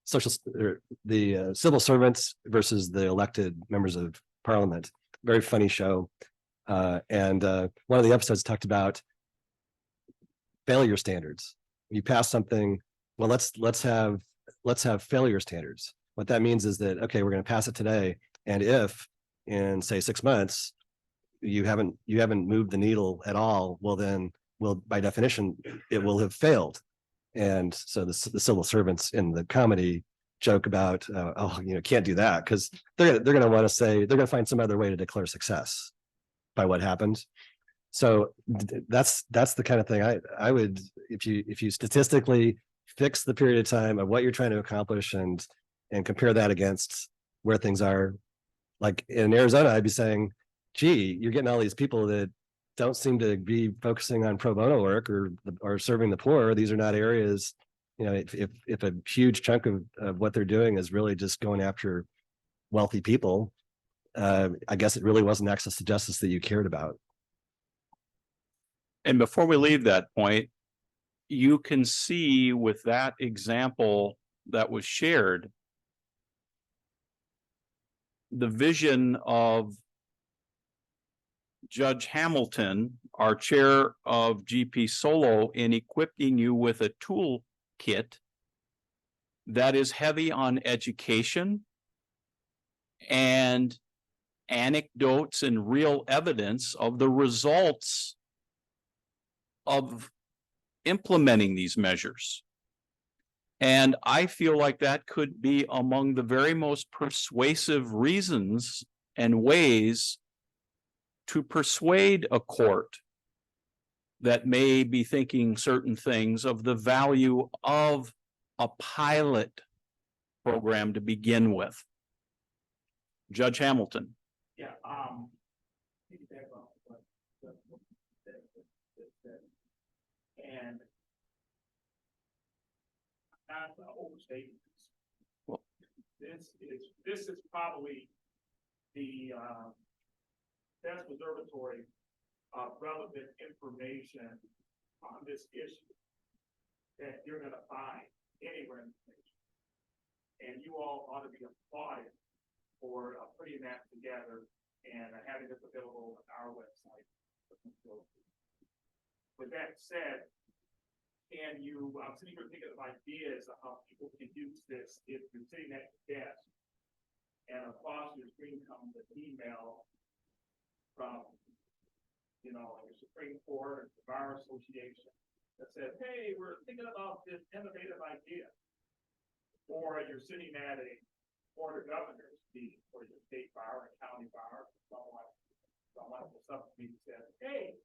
civil servants versus the elected members of parliament. Very funny show. And one of the episodes talked about failure standards. You pass something, well, let's have failure standards. What that means is that, okay, we're going to pass it today, and if in say 6 months you haven't moved the needle at all, well then, by definition, it will have failed. And so the civil servants in the comedy joke about, can't do that, because they're going to want to say, they're going to find some other way to declare success by what happened. So that's the kind of thing I would, if you statistically fix the period of time of what you're trying to accomplish and compare that against where things are. Like in Arizona, I'd be saying, gee, you're getting all these people that don't seem to be focusing on pro bono work or serving the poor. These are not areas, if a huge chunk of what they're doing is really just going after wealthy people, I guess it really wasn't access to justice that you cared about. And before we leave that point, you can see with that example that was shared, the vision of Judge Hamilton, our chair of GPSolo, in equipping you with a toolkit that is heavy on education and anecdotes and real evidence of the results of implementing these measures. And I feel like that could be among the very most persuasive reasons and ways to persuade a court that may be thinking certain things of the value of a pilot program to begin with. Judge Hamilton. Yeah, and not to overstate this. Well, this is probably the best observatory of relevant information on this issue that you're going to find anywhere in the nation. And you all ought to be applauded for putting that together and having this available on our website. With that said, I'm sitting here thinking of ideas of how people can use this. If you're sitting at your desk and across your screen comes an email from, the Supreme Court, the Bar Association, that said, hey, we're thinking about this innovative idea. Or you're sitting at a board of governors meeting for your state bar and county bar, someone of the subcommittee says, hey,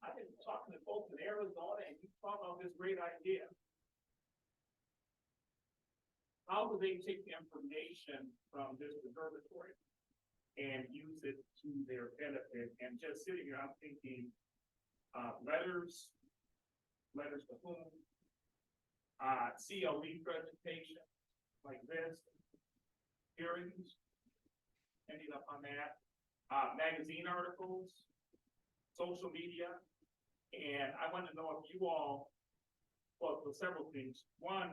I've been talking to folks in Arizona and you thought about this great idea. How do they take the information from this observatory and use it to their benefit? And just sitting here, I'm thinking, letters to whom, CLE presentation like this, hearings, ending up on that, magazine articles, social media. And I want to know if you all, well, for several things. One,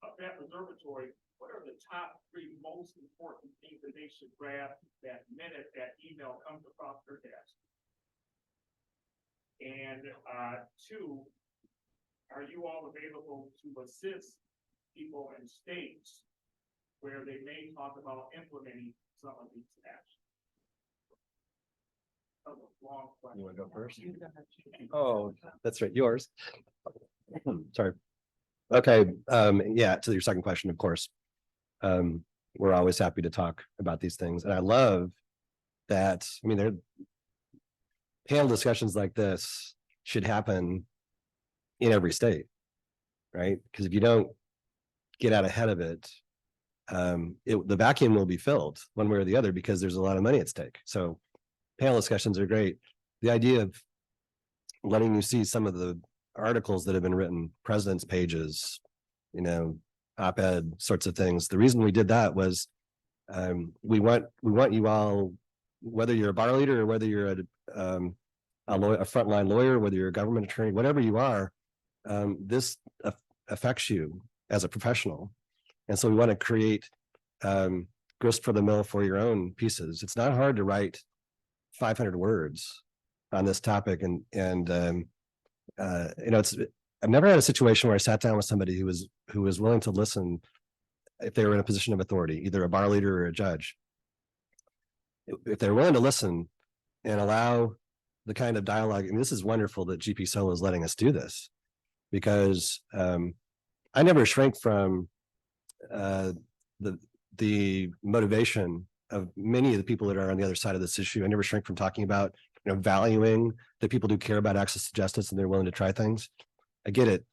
of that observatory, what are the top 3 most important things that they should grab that minute that email comes across their desk? And 2, are you all available to assist people in states where they may talk about implementing some of these actions? That was a long question. You want to go first? Oh, that's right, yours. Sorry. Okay, yeah, to your second question, of course. We're always happy to talk about these things. And I love that, I mean, panel discussions like this should happen in every state, right? Because if you don't get out ahead of it, the vacuum will be filled one way or the other because there's a lot of money at stake. So panel discussions are great. The idea of letting you see some of the articles that have been written, president's pages, op-ed sorts of things. The reason we did that was we want you all, whether you're a bar leader or whether you're a frontline lawyer, whether you're a government attorney, whatever you are, this affects you as a professional. And so we want to create grist for the mill for your own pieces. It's not hard to write 500 words on this topic. I've never had a situation where I sat down with somebody who was willing to listen if they were in a position of authority, either a bar leader or a judge. If they're willing to listen and allow the kind of dialogue, and this is wonderful that GPSolo is letting us do this, because I never shrank from the motivation of many of the people that are on the other side of this issue. I never shrink from talking about valuing that people do care about access to justice and they're willing to try things. I get it.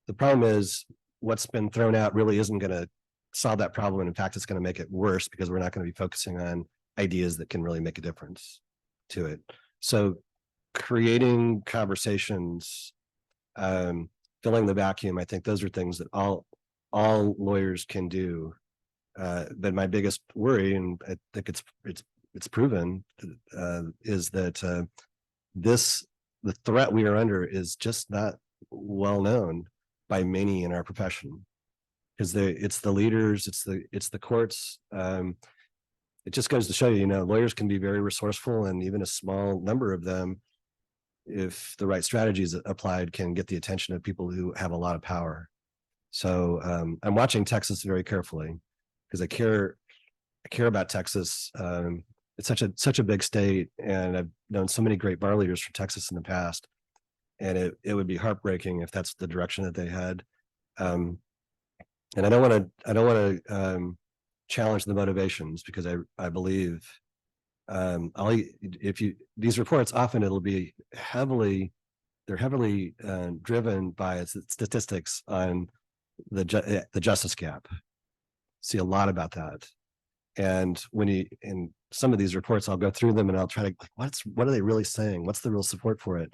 The problem is what's been thrown out really isn't going to solve that problem. And in fact, it's going to make it worse because we're not going to be focusing on ideas that can really make a difference to it. So creating conversations, filling the vacuum, I think those are things that all lawyers can do. But my biggest worry, and I think it's proven, is that the threat we are under is just not well known by many in our profession, because it's the leaders, it's the courts. It just goes to show you, lawyers can be very resourceful, and even a small number of them, if the right strategies applied, can get the attention of people who have a lot of power. So I'm watching Texas very carefully because I care about Texas. It's such a big state, and I've known so many great bar leaders from Texas in the past, and it would be heartbreaking if that's the direction that they had. And I don't want to challenge the motivations, because I believe these reports, often it'll be heavily driven by statistics on the justice gap. See a lot about that. And in some of these reports, I'll go through them and I'll try to, what are they really saying? What's the real support for it?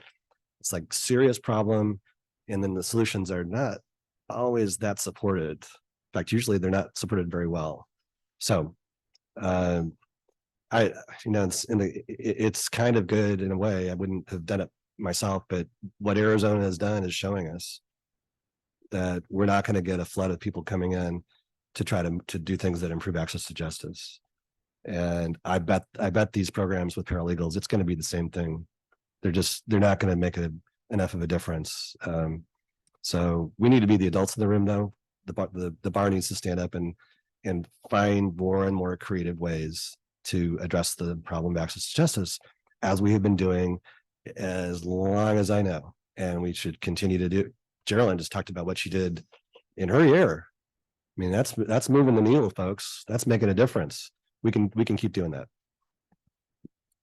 It's like serious problem. And then the solutions are not always that supported. In fact, usually they're not supported very well. So, it's kind of good in a way. I wouldn't have done it myself, but what Arizona has done is showing us that we're not going to get a flood of people coming in to try to do things that improve access to justice. And I bet these programs with paralegals, it's going to be the same thing. They're not going to make enough of a difference. So we need to be the adults in the room, though. The bar needs to stand up and find more and more creative ways to address the problem of access to justice, as we have been doing as long as I know, and we should continue to Jeralyn just talked about what she did in her year. I mean, that's moving the needle, folks. That's making a difference. We can keep doing that.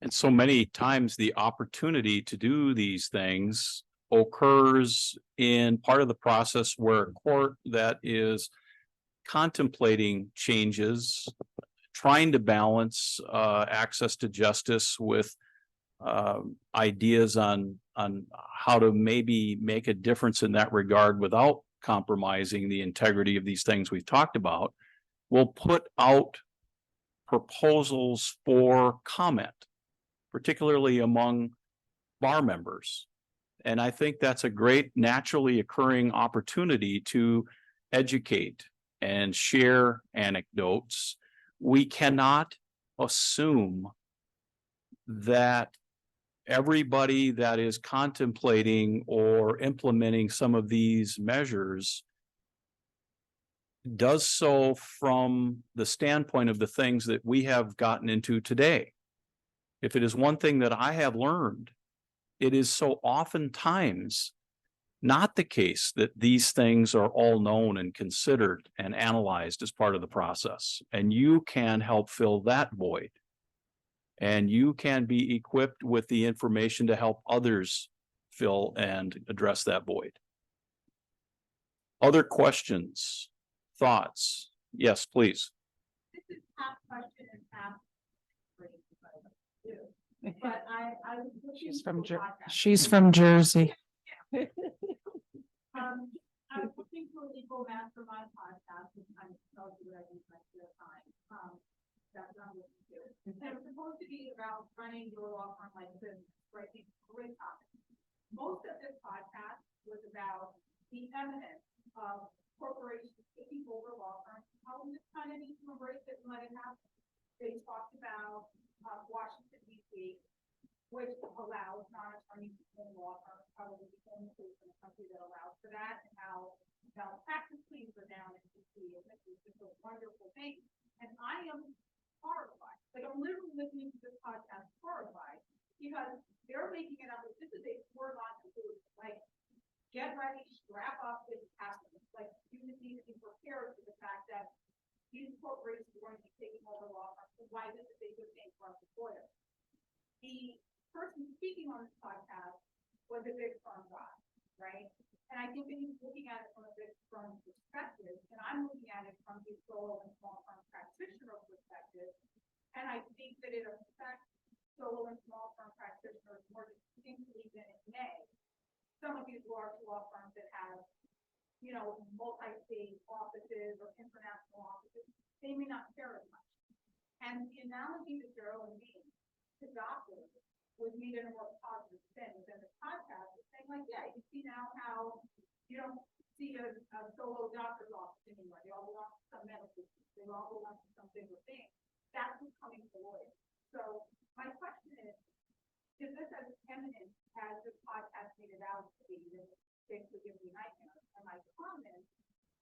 And so many times the opportunity to do these things occurs in part of the process where a court that is contemplating changes, trying to balance access to justice with ideas on how to maybe make a difference in that regard without compromising the integrity of these things we've talked about, will put out proposals for comment, particularly among bar members. And I think that's a great naturally occurring opportunity to educate and share anecdotes. We cannot assume that everybody that is contemplating or implementing some of these measures does so from the standpoint of the things that we have gotten into today. If it is one thing that I have learned, it is so oftentimes not the case that these things are all known and considered and analyzed as part of the process. And you can help fill that void. And you can be equipped with the information to help others fill and address that void. Other questions, thoughts? Yes, please. This is half question and half. But I was looking. She's from Jersey. I was looking for a legal mastermind podcast, and I told you that I use my spare time. That's what I'm looking to. And it's supposed to be about running your law firm like this, right? It's a great topic. Most of this podcast was about the eminence of corporations taking over law firms. How we just kind of need to embrace it and let it happen. They talked about Washington, D.C., which allows non-attorneys to own law firms, probably the only place in the country that allows for that, and how malpractice claims are down in D.C. and this is just a wonderful thing. And I am horrified. Like, I'm literally listening to this podcast horrified because they're making it up. This is a foregone conclusion. Like, get ready, strap up, it's happening. Like, you just need to be prepared for the fact that these corporations are going to be taking over law firms. So why this is a good thing for us employers. The person speaking on this podcast was a big firm guy, right? And I think that he's looking at it from a big firm perspective, and I'm looking at it from the solo and small firm practitioner perspective. And I think that it affects solo and small firm practitioners more distinctly than it may. Some of these large law firms that have, you know, multi-state offices or international offices, they may not care as much. And the analogy that Jeralyn made to doctors was made in a more positive spin within the podcast, is saying like, yeah, you see now how you don't see a solo doctor's office anymore. They all belong to some medical system. They all belong to some bigger thing. That's what's coming forward. So my question is this as eminent as this podcast made it out to be, and thanks for giving me nightmares. And my comment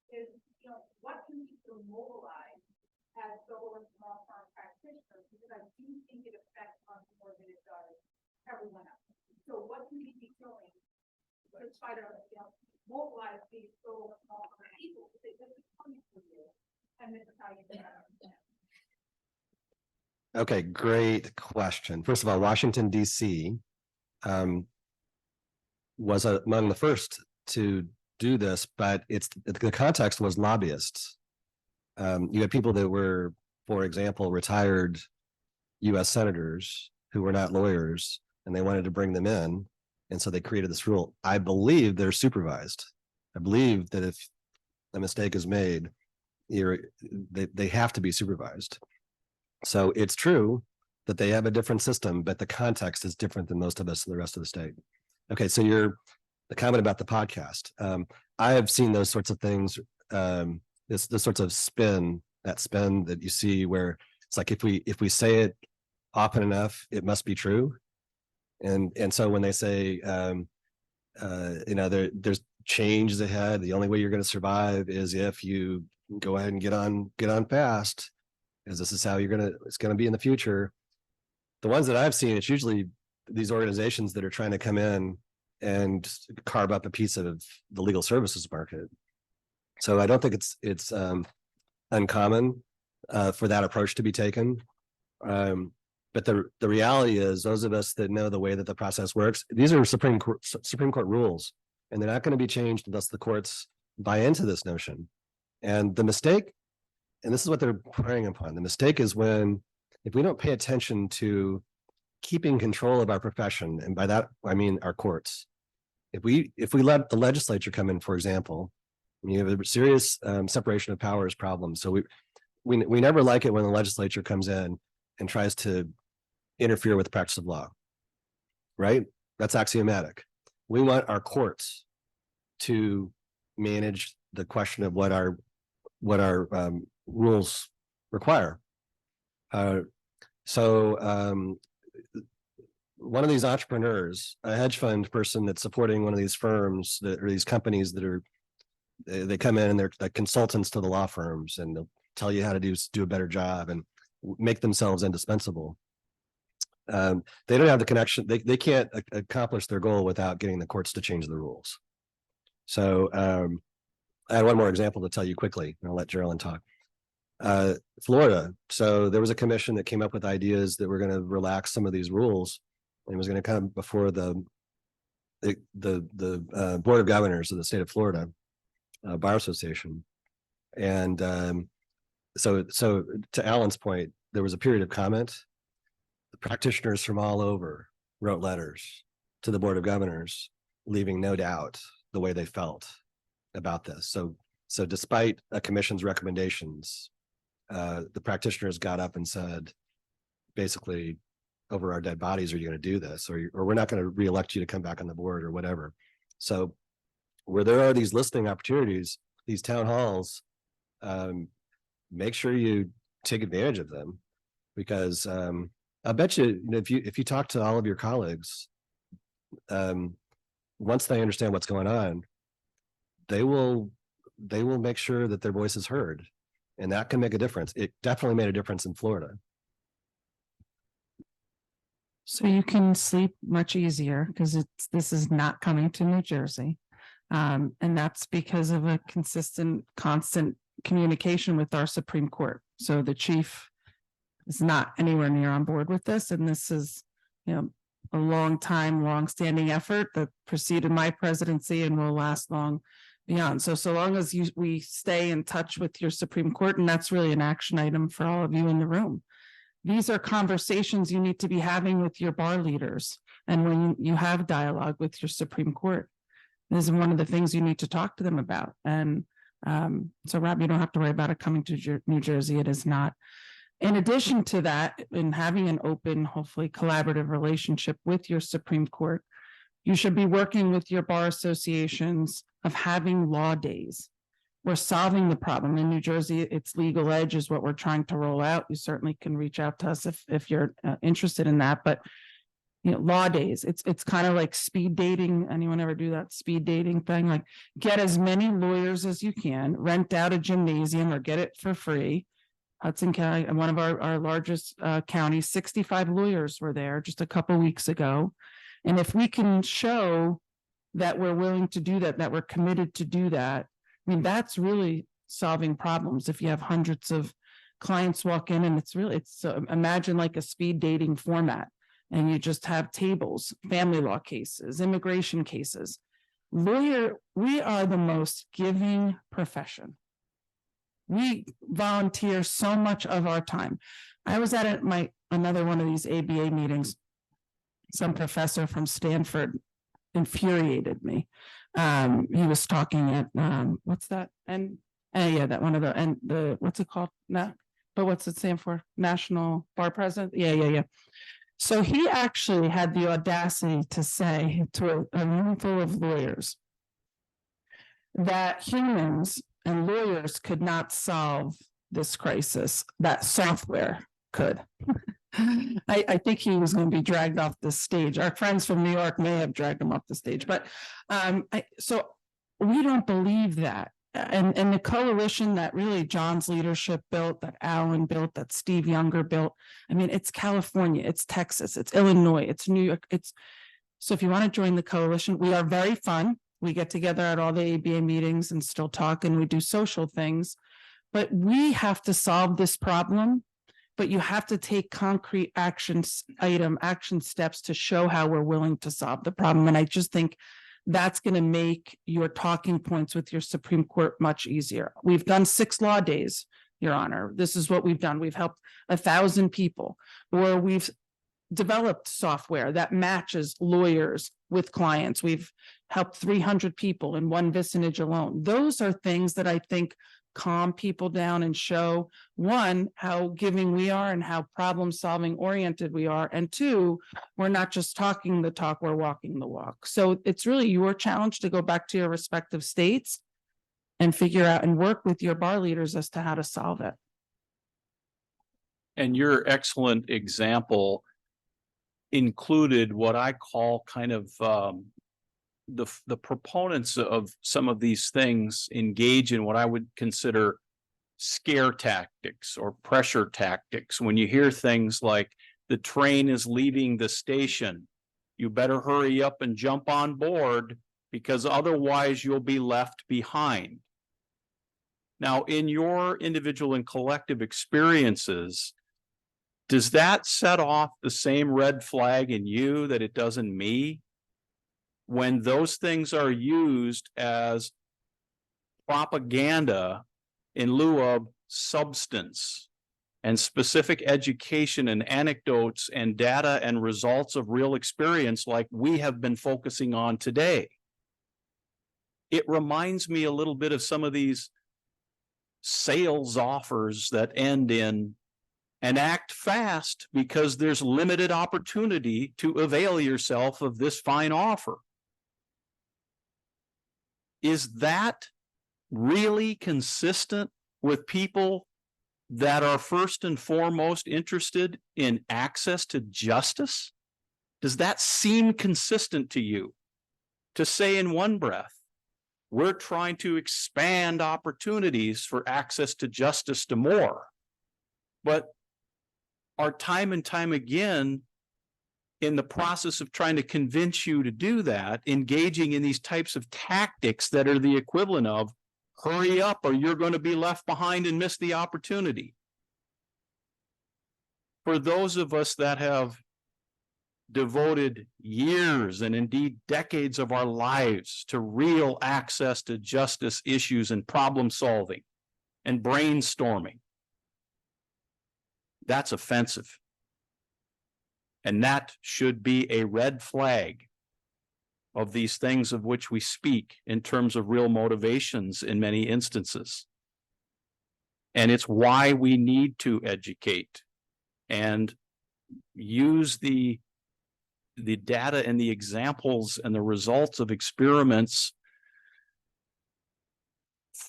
is, you know, what can we do to mobilize as solo and small firm practitioners, because I do think it affects us more than it does everyone else. So what can we be doing to try to, you know, mobilize these solo and small firm people to say this is coming from you and this is how you do it? Okay, great question. First of all, Washington, D.C. Was among the first to do this, but the context was lobbyists. You had people that were, for example, retired U.S. senators who were not lawyers, and they wanted to bring them in. And so they created this rule. I believe they're supervised. I believe that if a mistake is made, they have to be supervised. So it's true that they have a different system, but the context is different than most of us in the rest of the state. Okay, so the comment about the podcast. I have seen those sorts of things, this sorts of spin that you see where it's like if we say it often enough, it must be true. And so when they say you know, there's change ahead, the only way you're going to survive is if you go ahead and get on fast, because this is how it's going to be in the future. The ones that I've seen, it's usually these organizations that are trying to come in and carve up a piece of the legal services market. So I don't think it's uncommon for that approach to be taken. But the reality is, those of us that know the way that the process works, these are Supreme Court rules, and they're not going to be changed unless the courts buy into this notion. And the mistake, and this is what they're preying upon, the mistake is when, if we don't pay attention to keeping control of our profession, and by that I mean our courts, if we let the legislature come in, for example, you have a serious separation of powers problem. So we never like it when the legislature comes in and tries to interfere with the practice of law, right? That's axiomatic. We want our courts to manage the question of what our rules require. One of these entrepreneurs, a hedge fund person that's supporting one of these firms that or these companies that are, they come in and they're like consultants to the law firms, and they'll tell you how to do a better job and make themselves indispensable. They don't have the connection. They can't accomplish their goal without getting the courts to change the rules. So I had one more example to tell you quickly, and I'll let Jeralyn talk. Florida. So there was a commission that came up with ideas that were going to relax some of these rules, and it was going to come before the Board of Governors of the state of Florida, Bar Association. And so to Alan's point, there was a period of comment. The practitioners from all over wrote letters to the Board of Governors, leaving no doubt the way they felt about this. So despite a commission's recommendations, the practitioners got up and said, basically, over our dead bodies, are you going to do this? Or we're not going to reelect you to come back on the board or whatever. So where there are these listening opportunities, these town halls, make sure you take advantage of them, because I bet you, if you talk to all of your colleagues, once they understand what's going on, they will make sure that their voice is heard, and that can make a difference. It definitely made a difference in Florida. So you can sleep much easier because this is not coming to New Jersey. And that's because of a constant communication with our Supreme Court. So the chief is not anywhere near on board with this. And this is, a long-standing effort that preceded my presidency and will last long beyond. So long as we stay in touch with your Supreme Court, and that's really an action item for all of you in the room. These are conversations you need to be having with your bar leaders. And when you have dialogue with your Supreme Court, this is one of the things you need to talk to them about. And so Rob, you don't have to worry about it coming to New Jersey. It is not. In addition to that, in having an open, hopefully collaborative relationship with your Supreme Court, you should be working with your bar associations of having law days. We're solving the problem in New Jersey. It's Legal Edge is what we're trying to roll out. You certainly can reach out to us if you're interested in that. But law days, it's kind of like speed dating. Anyone ever do that speed dating thing? Like, get as many lawyers as you can, rent out a gymnasium or get it for free. Hudson County, one of our largest counties, 65 lawyers were there just a couple weeks ago. And if we can show that we're willing to do that we're committed to do that, I mean, that's really solving problems. If you have hundreds of clients walk in, and it's imagine like a speed dating format, and you just have tables, family law cases, immigration cases. We are the most giving profession. We volunteer so much of our time. I was at another one of these ABA meetings. Some professor from Stanford infuriated me. He was talking at what's that? That one of the what's it called? No, but what's it stand for? National Bar President? Yeah. So he actually had the audacity to say to a room full of lawyers that humans and lawyers could not solve this crisis, that software could. I think he was going to be dragged off the stage. Our friends from New York may have dragged him off the stage, but so we don't believe that. And the coalition that really John's leadership built, that Alan built, that Steve Younger built, I mean, it's California, it's Texas, it's Illinois, it's New York, So if you want to join the coalition, we are very fun. We get together at all the ABA meetings and still talk, and we do social things. But we have to solve this problem, but you have to take concrete action steps to show how we're willing to solve the problem. And I just think that's going to make your talking points with your Supreme Court much easier. We've done 6 law days, Your Honor. This is what we've done. We've helped 1,000 people, or we've developed software that matches lawyers with clients. We've helped 300 people in one vicinage alone. Those are things that I think calm people down and show, one, how giving we are and how problem solving oriented we are. And 2, we're not just talking the talk, we're walking the walk. So it's really your challenge to go back to your respective states and figure out and work with your bar leaders as to how to solve it. And your excellent example included what I call kind of the proponents of some of these things engage in what I would consider scare tactics or pressure tactics. When you hear things like the train is leaving the station, you better hurry up and jump on board because otherwise you'll be left behind. Now, in your individual and collective experiences, does that set off the same red flag in you that it does in me? When those things are used as propaganda in lieu of substance and specific education and anecdotes and data and results of real experience like we have been focusing on today. It reminds me a little bit of some of these sales offers that end in and act fast because there's limited opportunity to avail yourself of this fine offer. Is that really consistent with people that are first and foremost interested in access to justice? Does that seem consistent to you to say in one breath, we're trying to expand opportunities for access to justice to more, but are time and time again in the process of trying to convince you to do that, engaging in these types of tactics that are the equivalent of hurry up or you're going to be left behind and miss the opportunity. For those of us that have devoted years and indeed decades of our lives to real access to justice issues and problem solving and brainstorming, that's offensive. And that should be a red flag of these things of which we speak in terms of real motivations in many instances. And it's why we need to educate and use the data and the examples and the results of experiments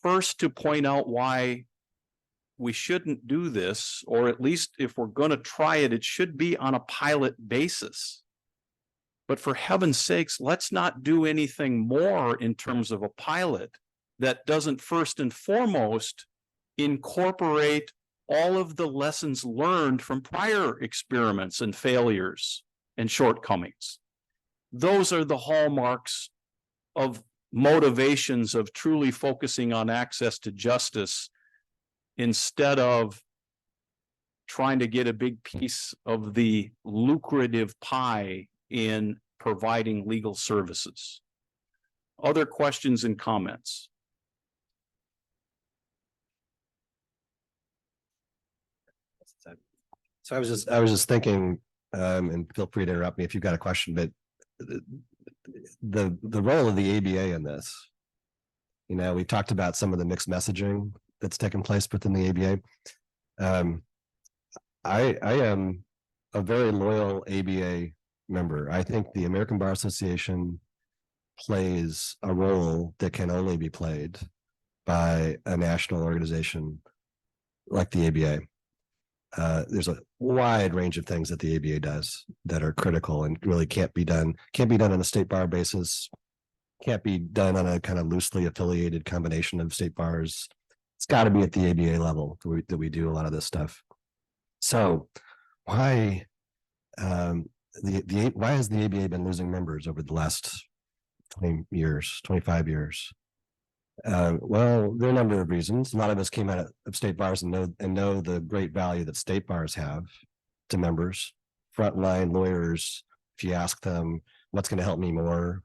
first to point out why we shouldn't do this, or at least if we're going to try it, it should be on a pilot basis. But for heaven's sakes, let's not do anything more in terms of a pilot that doesn't first and foremost incorporate all of the lessons learned from prior experiments and failures and shortcomings. Those are the hallmarks of motivations of truly focusing on access to justice instead of trying to get a big piece of the lucrative pie in providing legal services. Other questions and comments? So I was just thinking, and feel free to interrupt me if you've got a question, but the role of the ABA in this, we talked about some of the mixed messaging that's taken place within the ABA. I am a very loyal ABA member. I think the American Bar Association plays a role that can only be played by a national organization like the ABA. There's a wide range of things that the ABA does that are critical and really can't be done on a state bar basis, can't be done on a kind of loosely affiliated combination of state bars. It's got to be at the ABA level that we do a lot of this stuff. So why why has the ABA been losing members over the last 20 years, 25 years? Well, there are a number of reasons. A lot of us came out of state bars and know the great value that state bars have to members. Frontline lawyers, if you ask them what's going to help me more,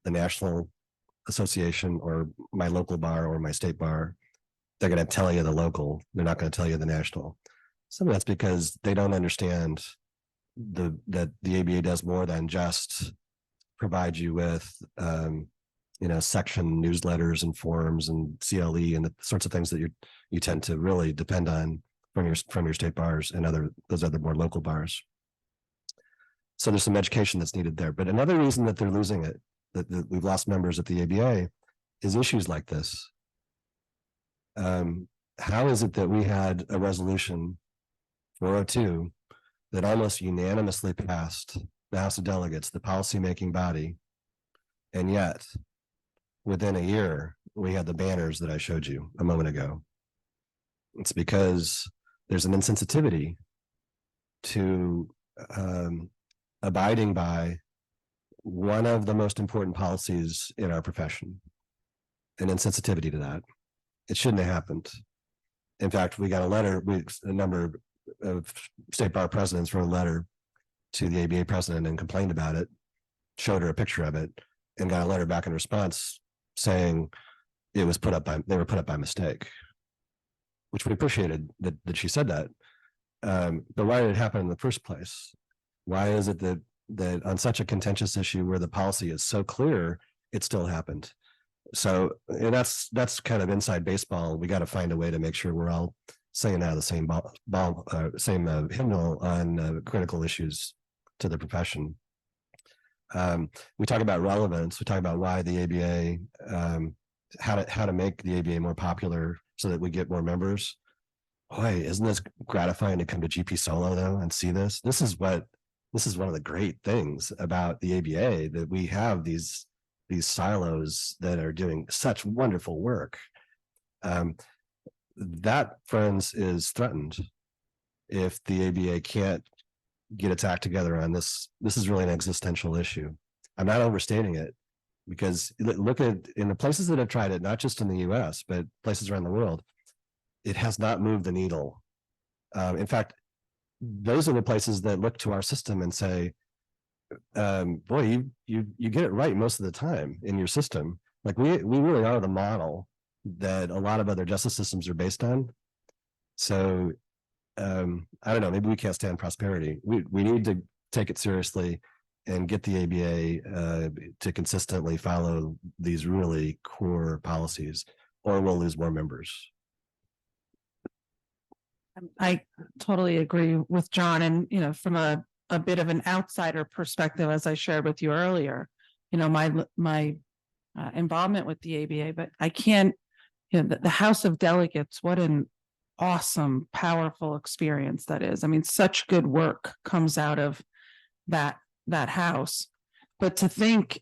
the National Association or my local bar or my state bar, they're going to tell you the local. They're not going to tell you the national. Some of that's because they don't understand that the ABA does more than just provide you with section newsletters and forums and CLE and the sorts of things that you tend to really depend on from your state bars and those other more local bars. So there's some education that's needed there. But another reason that they're losing it, that we've lost members at the ABA, is issues like this. How is it that we had a resolution 402 that almost unanimously passed the House of Delegates, the policymaking body, and yet within a year we had the banners that I showed you a moment ago? It's because there's an insensitivity to abiding by one of the most important policies in our profession, an insensitivity to that. It shouldn't have happened. In fact, we got a letter, a number of state bar presidents wrote a letter to the ABA president and complained about it, showed her a picture of it, and got a letter back in response saying they were put up by mistake, which we appreciated that she said that. But why did it happen in the first place? Why is it that on such a contentious issue where the policy is so clear, it still happened? So that's kind of inside baseball. We got to find a way to make sure we're all singing out of the same hymnal on critical issues to the profession. We talk about relevance. We talk about why the ABA, how to make the ABA more popular so that we get more members. Boy, isn't this gratifying to come to GPSolo though and see this? This is one of the great things about the ABA, that we have these silos that are doing such wonderful work. That, friends, is threatened if the ABA can't get its act together on this. This is really an existential issue. I'm not overstating it, because look at in the places that have tried it, not just in the US, but places around the world, it has not moved the needle. In fact, those are the places that look to our system and say, boy, you get it right most of the time in your system. Like we really are the model that a lot of other justice systems are based on. So I don't know, maybe we can't stand prosperity. We need to take it seriously and get the ABA to consistently follow these really core policies, or we'll lose more members. I totally agree with John. And, from a bit of an outsider perspective, as I shared with you earlier, my involvement with the ABA, but I can't, the House of Delegates, what an awesome, powerful experience that is. I mean, such good work comes out of that house. But to think,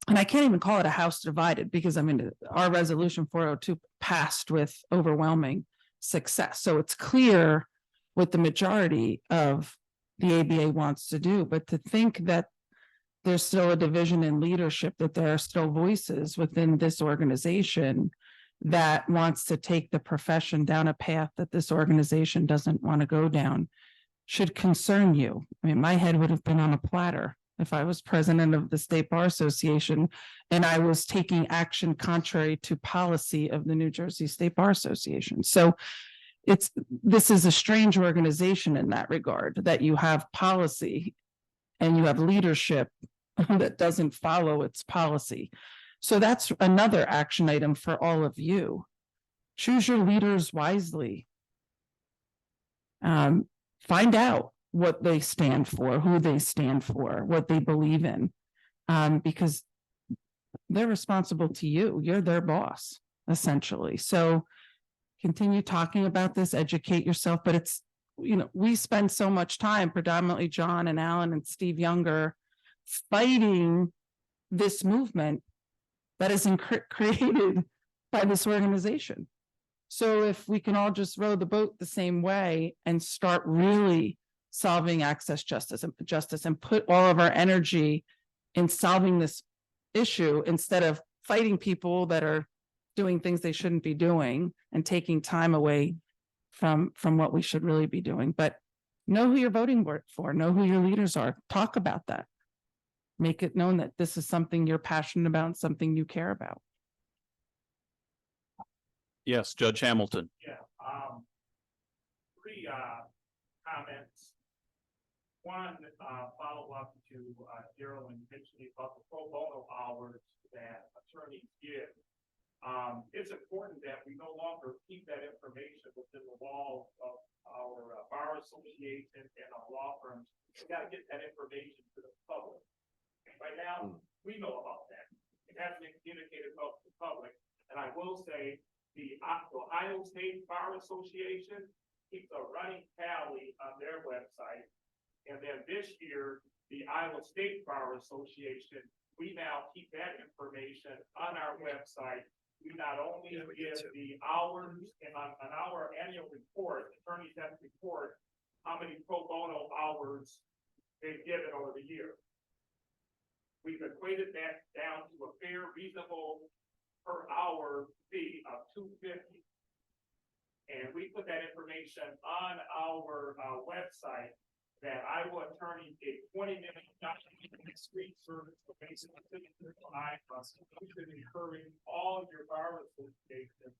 and I can't even call it a house divided, because our resolution 402 passed with overwhelming success. So it's clear what the majority of the ABA wants to do. But to think that there's still a division in leadership, that there are still voices within this organization that wants to take the profession down a path that this organization doesn't want to go down, should concern you. My head would have been on a platter if I was president of the State Bar Association and I was taking action contrary to policy of the New Jersey State Bar Association. So this is a strange organization in that regard, that you have policy and you have leadership that doesn't follow its policy. So that's another action item for all of you. Choose your leaders wisely. Find out what they stand for, who they stand for, what they believe in, because they're responsible to you. You're their boss, essentially. So continue talking about this, educate yourself. But it's, we spend so much time, predominantly John and Alan and Steve Younger, fighting this movement that is created by this organization. So if we can all just row the boat the same way and start really solving access justice and put all of our energy in solving this issue instead of fighting people that are doing things they shouldn't be doing and taking time away from what we should really be doing. But know who you're voting for, know who your leaders are, talk about that. Make it known that this is something you're passionate about and something you care about. Yes, Judge Hamilton. Yeah, three comments. One, follow up to Jeralyn mentioning about the pro bono hours that attorneys give. It's important that we no longer keep that information within the walls of our bar association and our law firms. We got to get that information to the public. Right now, we know about that. It hasn't been communicated to the public. And I will say the Ohio State Bar Association keeps a running tally on their website. And then this year, the Iowa State Bar Association, we now keep that information on our website. We not only give the hours and on our annual report, attorneys have to report how many pro bono hours they've given over the year. We've equated that down to a fair, reasonable per hour fee of $2.50. And we put that information on our website that Iowa attorneys gave $20 million street service for basically we should encourage all your bar associations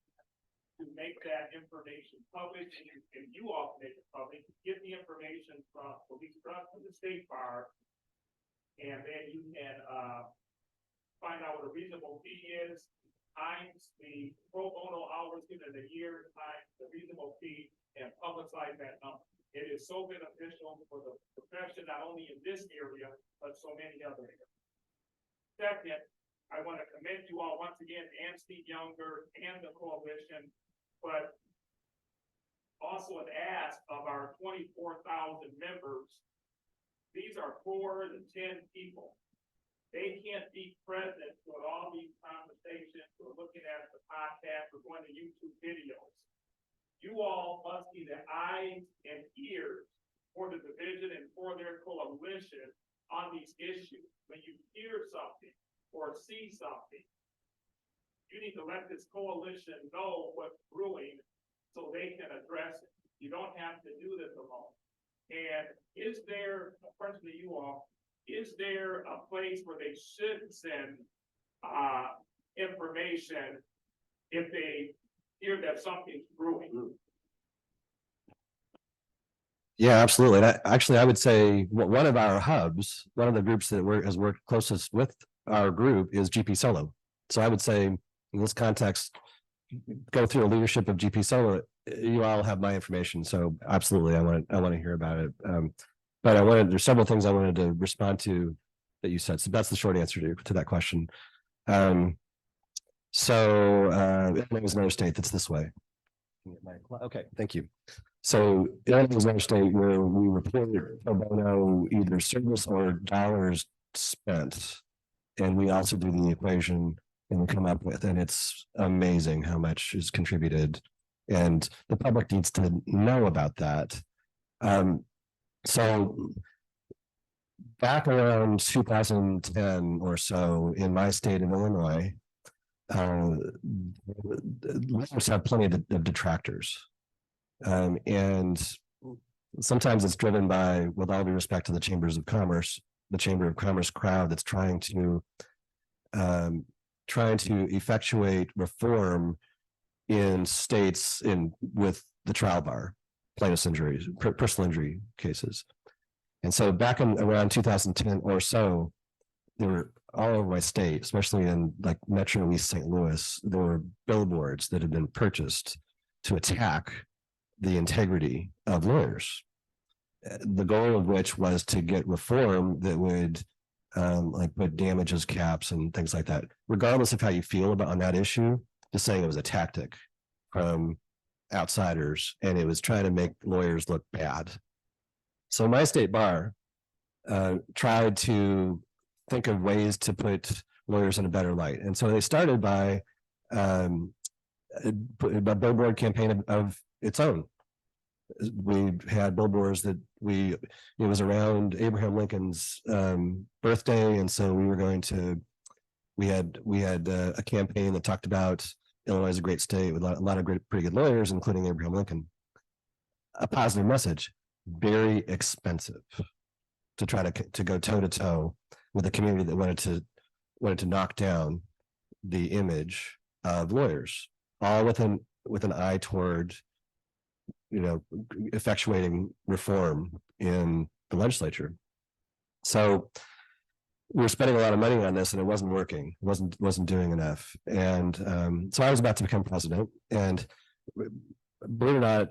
to make that information public, and you all make it public. Get the information from police from the state bar, and then you can find out what a reasonable fee is, times the pro bono hours given in a year, times the reasonable fee, and publicize that number. It is so beneficial for the profession, not only in this area, but so many other areas. Second, I want to commend you all once again, and Steve Younger and the coalition, but also an ask of our 24,000 members. These are 4 to 10 people. They can't be present for all these conversations or looking at the podcast or going to YouTube videos. You all must be the eyes and ears for the division and for their coalition on these issues. When you hear something or see something, you need to let this coalition know what's brewing so they can address it. You don't have to do this alone. And is there, a question to you all, is there a place where they should send information if they hear that something's brewing? Yeah, absolutely. Actually, I would say one of our hubs, one of the groups that has worked closest with our group is GPSolo. So I would say in this context, go through the leadership of GPSolo. You all have my information, so absolutely, I want to hear about it. But there's several things I wanted to respond to that you said. So that's the short answer to that question. It was another state that's this way. Okay, thank you. So Illinois is another state where we report pro bono either service or dollars spent, and we also do the equation and we come up with, and it's amazing how much is contributed, and the public needs to know about that. So back around 2010 or so in my state of Illinois, lawyers have plenty of detractors. And sometimes it's driven by, with all due respect to the chambers of commerce, the Chamber of Commerce crowd that's trying to effectuate reform in states with the trial bar, plaintiff's injuries, personal injury cases. And so back in around 2010 or so, there were all over my state, especially in like Metro East St. Louis, there were billboards that had been purchased to attack the integrity of lawyers. The goal of which was to get reform that would like put damages caps and things like that. Regardless of how you feel about on that issue, just saying it was a tactic from outsiders, and it was trying to make lawyers look bad. So my state bar tried to think of ways to put lawyers in a better light, and so they started by a billboard campaign of its own. We had billboards that it was around Abraham Lincoln's birthday, and so we were going to. We had a campaign that talked about Illinois is a great state with a lot of pretty good lawyers, including Abraham Lincoln. A positive message, very expensive to try to go toe to toe with a community that wanted to knock down the image of lawyers, all with an eye toward, effectuating reform in the legislature. So we were spending a lot of money on this and it wasn't working, wasn't doing enough. And so I was about to become president, and believe it or not,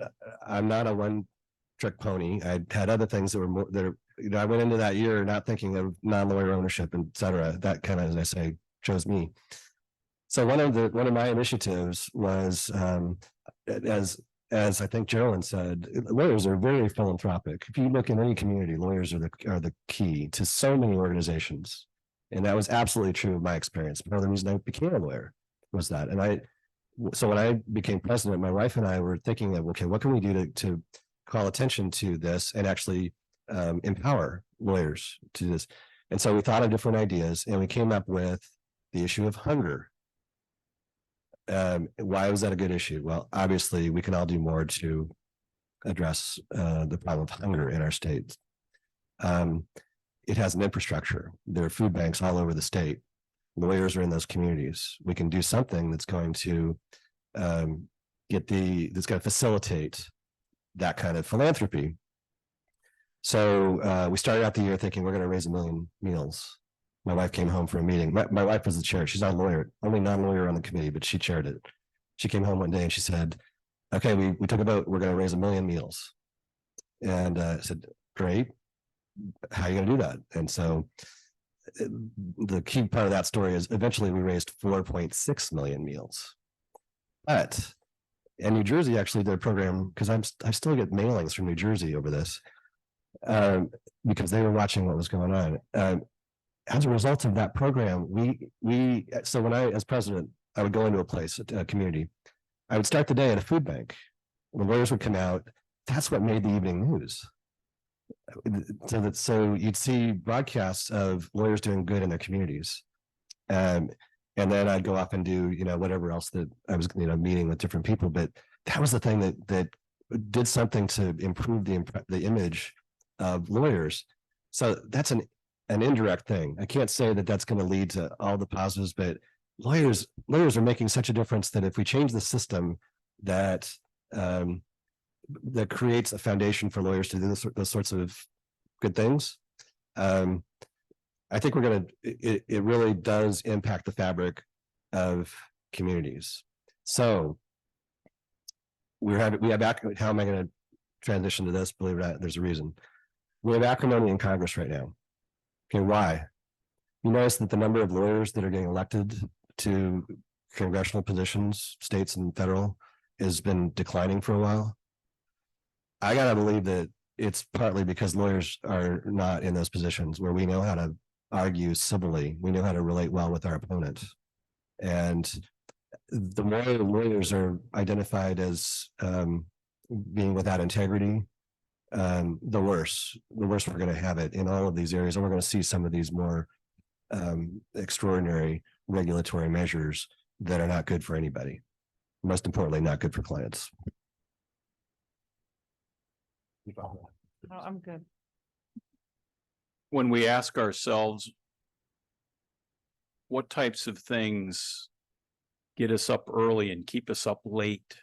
I'm not a one-trick pony. I had other things that were I went into that year not thinking of non-lawyer ownership, et cetera. That kind of, as I say, chose me. So one of my initiatives was, as I think Jeralyn said, lawyers are very philanthropic. If you look in any community, lawyers are the key to so many organizations. And that was absolutely true of my experience. Part of the reason I became a lawyer was that. And so when I became president, my wife and I were thinking of, okay, what can we do to call attention to this and actually empower lawyers to this? And so we thought of different ideas, and we came up with the issue of hunger. Why was that a good issue? Well, obviously, we can all do more to address the problem of hunger in our state. It has an infrastructure. There are food banks all over the state. Lawyers are in those communities. We can do something that's going to that's going to facilitate that kind of philanthropy. So we started out the year thinking we're going to raise 1 million meals. My wife came home from a meeting. My wife was the chair. She's not a lawyer, only non-lawyer on the committee, but she chaired it. She came home one day and she said, okay, we took a vote. We're going to raise 1 million meals. And I said, great. How are you going to do that? And so the key part of that story is eventually we raised 4.6 million meals. But in New Jersey actually did a program, because I still get mailings from New Jersey over this, because they were watching what was going on. As a result of that program, so when I, as president, I would go into a community, I would start the day at a food bank. The lawyers would come out. That's what made the evening news. So you'd see broadcasts of lawyers doing good in their communities. And then I'd go off and do, whatever else that I was, meeting with different people. But that was the thing that did something to improve the image of lawyers. So that's an indirect thing. I can't say that that's going to lead to all the positives, but lawyers are making such a difference that if we change the system that creates a foundation for lawyers to do those sorts of good things, I think it really does impact the fabric of communities. So we have how am I going to transition to this? Believe it or not, there's a reason. We have acrimony in Congress right now. Okay, why? You notice that the number of lawyers that are getting elected to congressional positions, states and federal, has been declining for a while. I gotta believe that it's partly because lawyers are not in those positions where we know how to argue civilly. We know how to relate well with our opponent. And the more lawyers are identified as being without integrity, the worse we're going to have it in all of these areas. And we're going to see some of these more extraordinary regulatory measures that are not good for anybody. Most importantly, not good for clients. Oh, I'm good. When we ask ourselves, what types of things get us up early and keep us up late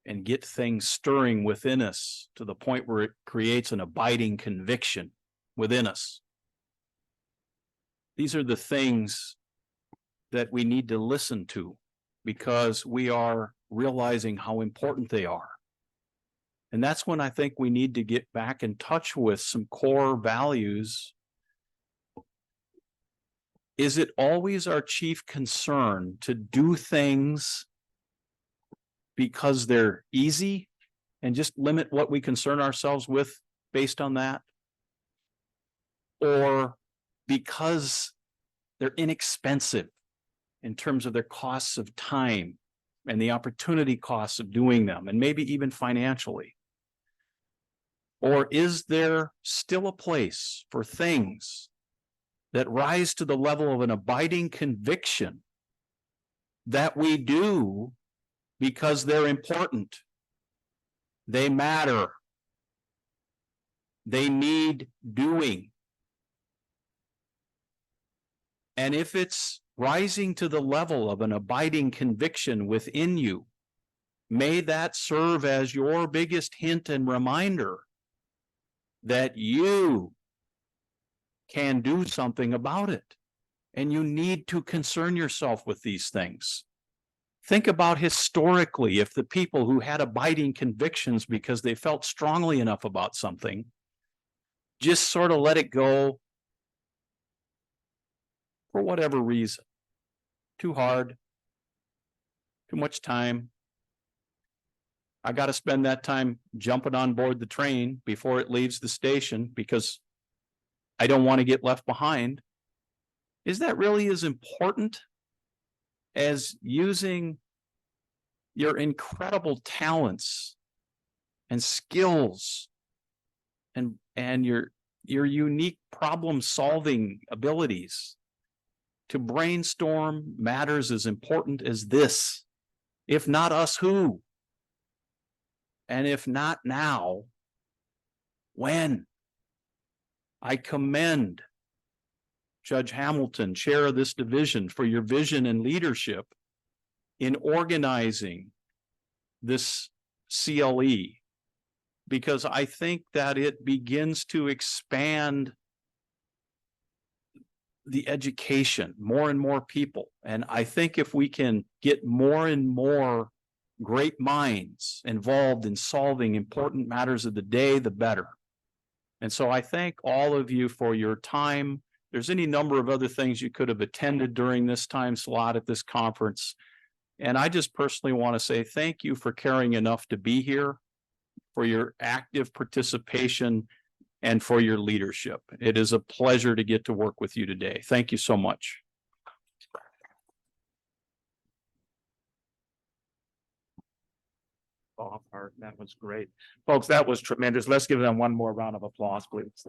and get things stirring within us to the point where it creates an abiding conviction within us? These are the things that we need to listen to because we are realizing how important they are. And that's when I think we need to get back in touch with some core values. Is it always our chief concern to do things because they're easy and just limit what we concern ourselves with based on that? Or because they're inexpensive in terms of their costs of time and the opportunity costs of doing them, and maybe even financially? Or is there still a place for things that rise to the level of an abiding conviction that we do because they're important? They matter. They need doing. And if it's rising to the level of an abiding conviction within you, may that serve as your biggest hint and reminder that you can do something about it. And you need to concern yourself with these things. Think about historically, if the people who had abiding convictions because they felt strongly enough about something, just sort of let it go for whatever reason. Too hard, too much time. I got to spend that time jumping on board the train before it leaves the station because I don't want to get left behind. Is that really as important as using your incredible talents and skills and your unique problem solving abilities to brainstorm matters as important as this? If not us, who? And if not now, when? I commend Judge Hamilton, chair of this division, for your vision and leadership in organizing this CLE, because I think that it begins to expand the education, more and more people. And I think if we can get more and more great minds involved in solving important matters of the day, the better. And so I thank all of you for your time. There's any number of other things you could have attended during this time slot at this conference. And I just personally want to say thank you for caring enough to be here, for your active participation, and for your leadership. It is a pleasure to get to work with you today. Thank you so much. That was great. Folks, that was tremendous. Let's give them one more round of applause, please.